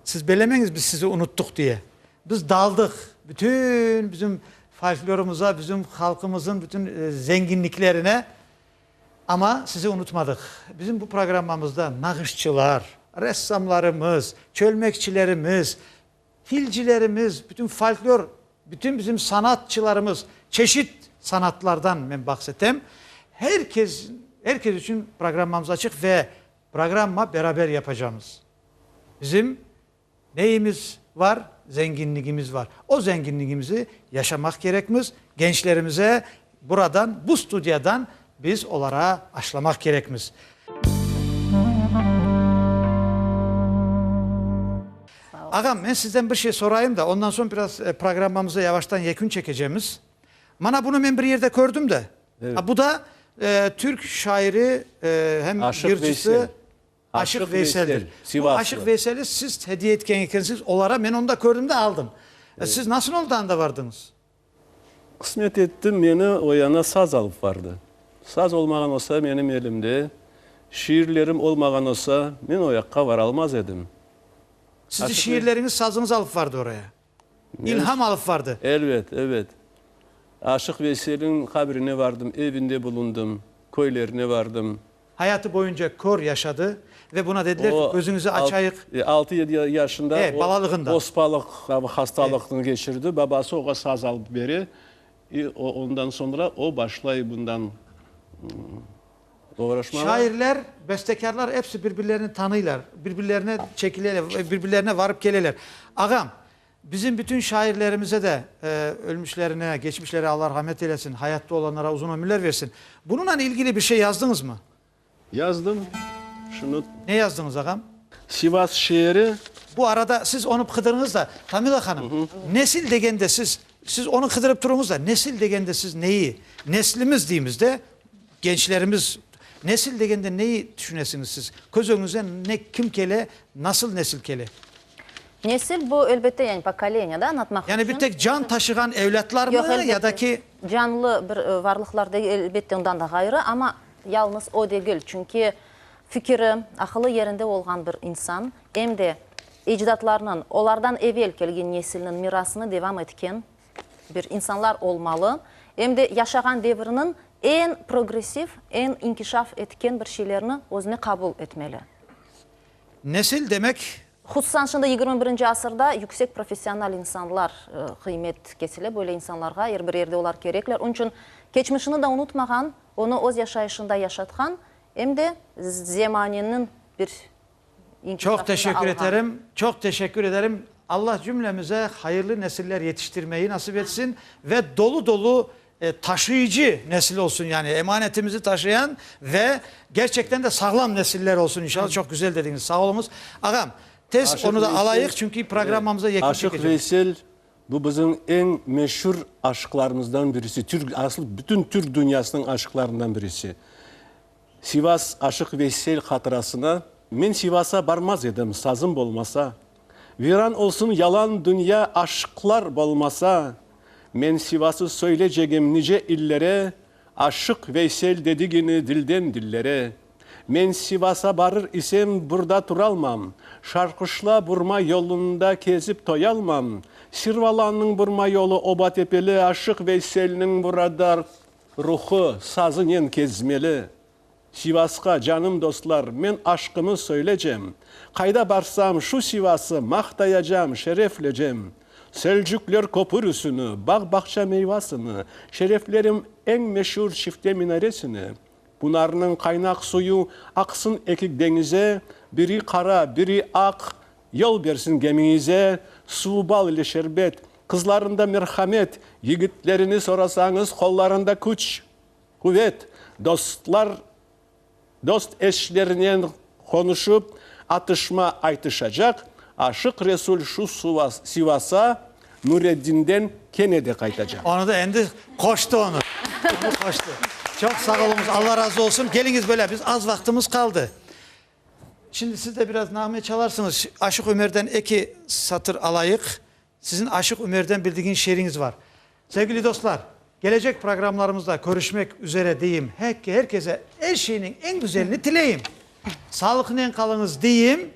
siz belemeniz biz sizi unuttuk diye. Biz daldık. Bütün bizim folklorumuza, bizim halkımızın bütün zenginliklerine, ama sizi unutmadık. Bizim bu programımızda nakışçılar, ressamlarımız, çölmekçilerimiz, filcilerimiz, bütün folklor, bütün bizim sanatçılarımız, çeşit sanatlardan ben bahsettim. Herkes için programımız açık ve programla beraber yapacağımız. Bizim neyimiz var? Zenginliğimiz var. O zenginliğimizi yaşamak gerekmiz. Gençlerimize buradan, bu stüdyodan biz onlara aşılamak gerekmiz. Ağam, ben sizden bir şey sorayım da ondan sonra biraz programımıza yavaştan yekün çekeceğimiz. Bana bunu ben bir yerde gördüm de. Evet. Ha, bu da Türk şairi hem Aşık yırtıcısı Veysel. Aşık Veysel'dir. Veysel, Bu Sivaslı. Aşık Veysel'i siz hediye etken siz onlara, ben onu da gördüm de aldım. Siz nasıl oldu anda vardınız? Kısmet ettim, beni o yana saz alıp vardı. Saz olmagan olsa benim elimde, şiirlerim olmagan olsa ben o yakka var almaz edim. Sizin Aşık şiirleriniz, sazınız alıp vardı oraya. İlham alıp vardı. Evet, evet. Aşık Veysel'in kabrine vardım, evinde bulundum, köylerine vardım. Hayatı boyunca kör yaşadı ve buna dediler ki gözünüzü açayık. 6-7 yaşında Evet, balalığında. Ospalık hastalığını geçirdi. Babası o saz alıp beri. Ondan sonra o başlayı bundan uğraşmaya. Şairler, bestekarlar hepsi birbirlerini tanıylar. Birbirlerine çekilerler, birbirlerine varıp gelirler. Ağam, bizim bütün şairlerimize de ölmüşlerine, geçmişlere Allah rahmet eylesin, hayatta olanlara uzun ömürler versin. Bununla ilgili bir şey yazdınız mı? Yazdım. Şunu Ne yazdınız ağam? Sivas şiiri. Bu arada siz onu kıdırınız da Tamila Hanım, nesil degende siz onu kıdırıp durunuz da nesil degende siz neyi, neslimiz diyeyimizde gençlerimiz nesil degende neyi düşünesiniz siz? Közünüze ne kim kele, nasıl nesil kele? Nesil bu elbette yani pokoleniya anlatmak Yani için. bir tek can taşıyan evlatlar mı Yok, elbette. ya da ki Canlı bir varlıklar da elbette ondan da gayrı ama yalnız o değil. Çünkü fikri, akıllı yerinde olan bir insan hem de ecdatlarının, onlardan evvel kelgen neslinin mirasını devam etken bir insanlar olmalı. Hem de yaşayan devrinin en progresif, en inkişaf etken bir şeylerini özüne kabul etmeli. nesil demek Hususan şimdi 21. asırda yüksek profesyonel insanlar kıymet kesile, böyle insanlarga her bir yerde olar gerekler. Onun için geçmişini de unutmagan, onu öz yaşayışında yaşatkan, hem de zamanının bir inkişafında çok teşekkür algan. ederim. Çok teşekkür ederim. Allah cümlemize hayırlı nesiller yetiştirmeyi nasip etsin ve dolu dolu taşıyıcı nesil olsun, yani emanetimizi taşıyan ve gerçekten de sağlam nesiller olsun inşallah. Çok güzel dediniz. Sağ olunuz. Ağam tez Aşık onu da Veysel- alayık çünkü programımıza yakın Aşık çekeceğiz. Veysel Bu bizim en meşhur aşıklarımızdan birisi. Asıl bütün Türk dünyasının aşıklarından birisi. Sivas Aşık Veysel hatırasına men Sivas'a barmaz edim sazım bolmasa. Viran olsun yalan dünya aşıklar bolmasa. Men Sivas'ı söyleyeceğim nice illere. Aşık Veysel dedigini dilden dillere. Men Sivas'a barır isem burada duralmam. Şarkışla burma yolunda kezip toyalmam. Sirvalan'ın burma yolu oba tepeli. Aşık Veysel'nin burada ruhu sazının kezmeli. Sivas'a canım dostlar, men aşkımı söyleyeceğim. Kayda barsam şu Sivas'ı mahtayacağım, şerefleyeceğim. Selçuklar kopurusunu, bağ bahçe meyvasını, şereflerim en meşhur çifte minaresini. Bunların kaynak suyu aksın ekik denize, biri kara, biri ak, yol versin geminize. Su bal ile şerbet, kızlarında merhamet, yigitlerini sorasanız kollarında güç, kuvvet. Dost eşlerinden konuşup atışma aytışacak. Aşık Resul şu Sivas'a Nureddin'den Kenne'de kaytacak. Onu da endi koştu onu. Onu koştu. Çok sağ olunuz. Allah razı olsun. Geliniz böyle. Biz az vaktimiz kaldı. Şimdi siz de biraz name çalarsınız. Aşık Ömer'den iki satır alayık. Sizin Aşık Ömer'den bildiğiniz şiiriniz var. Sevgili dostlar, gelecek programlarımızda görüşmek üzere diyeyim. Herkese her şeyinin en güzelini dileyim. Sağlıklı en kalınız diyeyim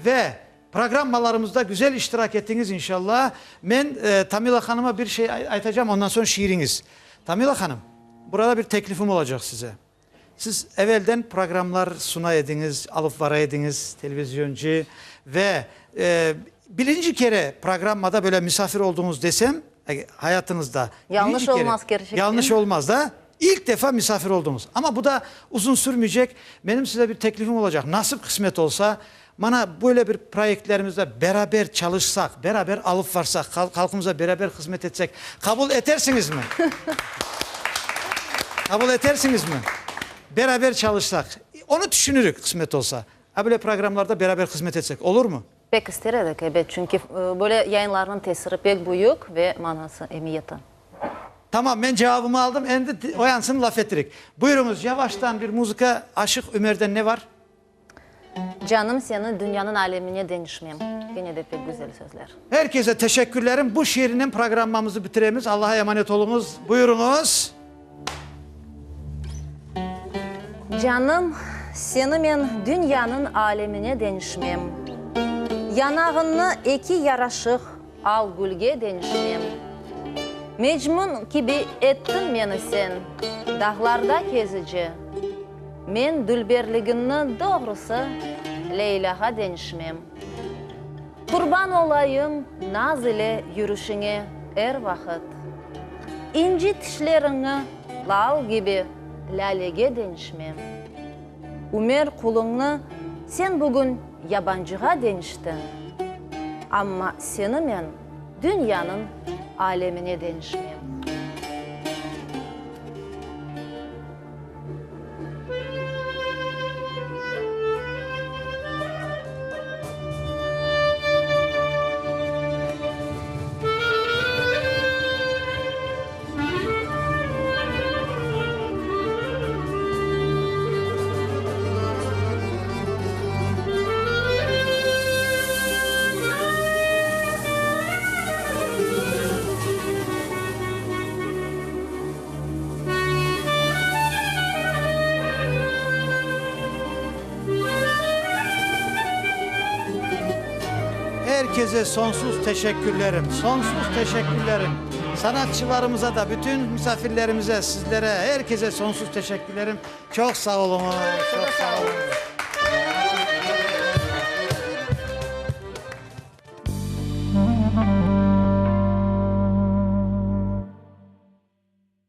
ve programmalarımızda güzel iştirak ettiniz inşallah. Ben Tamila Hanım'a bir şey aytacağım, ondan sonra şiiriniz. Tamila Hanım, burada bir teklifim olacak size. Siz evvelden programlar sunayediniz, alıp varayediniz, televizyoncu ve birinci kere programmada böyle misafir olduğunuz desem hayatınızda. Yanlış olmaz gerçekten. Yanlış olmaz da ilk defa misafir oldunuz. Ama bu da uzun sürmeyecek. Benim size bir teklifim olacak. Nasip kısmet olsa bana böyle bir projelerimizde beraber çalışsak, beraber alıp varsak, halkımıza beraber hizmet etsek kabul edersiniz mi? Kabul edersiniz mi? Beraber çalışsak. Onu düşünürük kısmet olsa. Böyle programlarda beraber hizmet etsek olur mu? Pek isterdik evet çünkü böyle yayınların tesiri pek büyük ve manası emniyeti. Tamam, ben cevabımı aldım. Endi o yansın laf ettirik. Buyurunuz yavaştan bir müzika. Aşık Ömer'den ne var? Canım seni dünyanın alemine denişmem. Yine de pek güzel sözler. Herkese teşekkürlerim. Bu şiirinin programımızı bitiremiz. Allah'a emanet olunuz. Buyurunuz. Canım seni men dünyanın alemine denişmem. Yanağını iki yaraşık al gülge denişmem. Mecnun gibi ettin beni sen, dağlarda gezici. Men dülberligini doğrusu Leyla'ya denişmem. Kurban olayım naz ile yürüyüşüne er vakit. İnci tişlerini lal gibi lalege denişmem. Ömer kulunu sen bugün yabancıga deniştin. Ama seni men dünyanın alemine denişmem. Herkese sonsuz teşekkürlerim. Sonsuz teşekkürlerim. Sanatçılarımıza da, bütün misafirlerimize, sizlere, herkese sonsuz teşekkürlerim. Çok sağ olun. Çok sağ olun.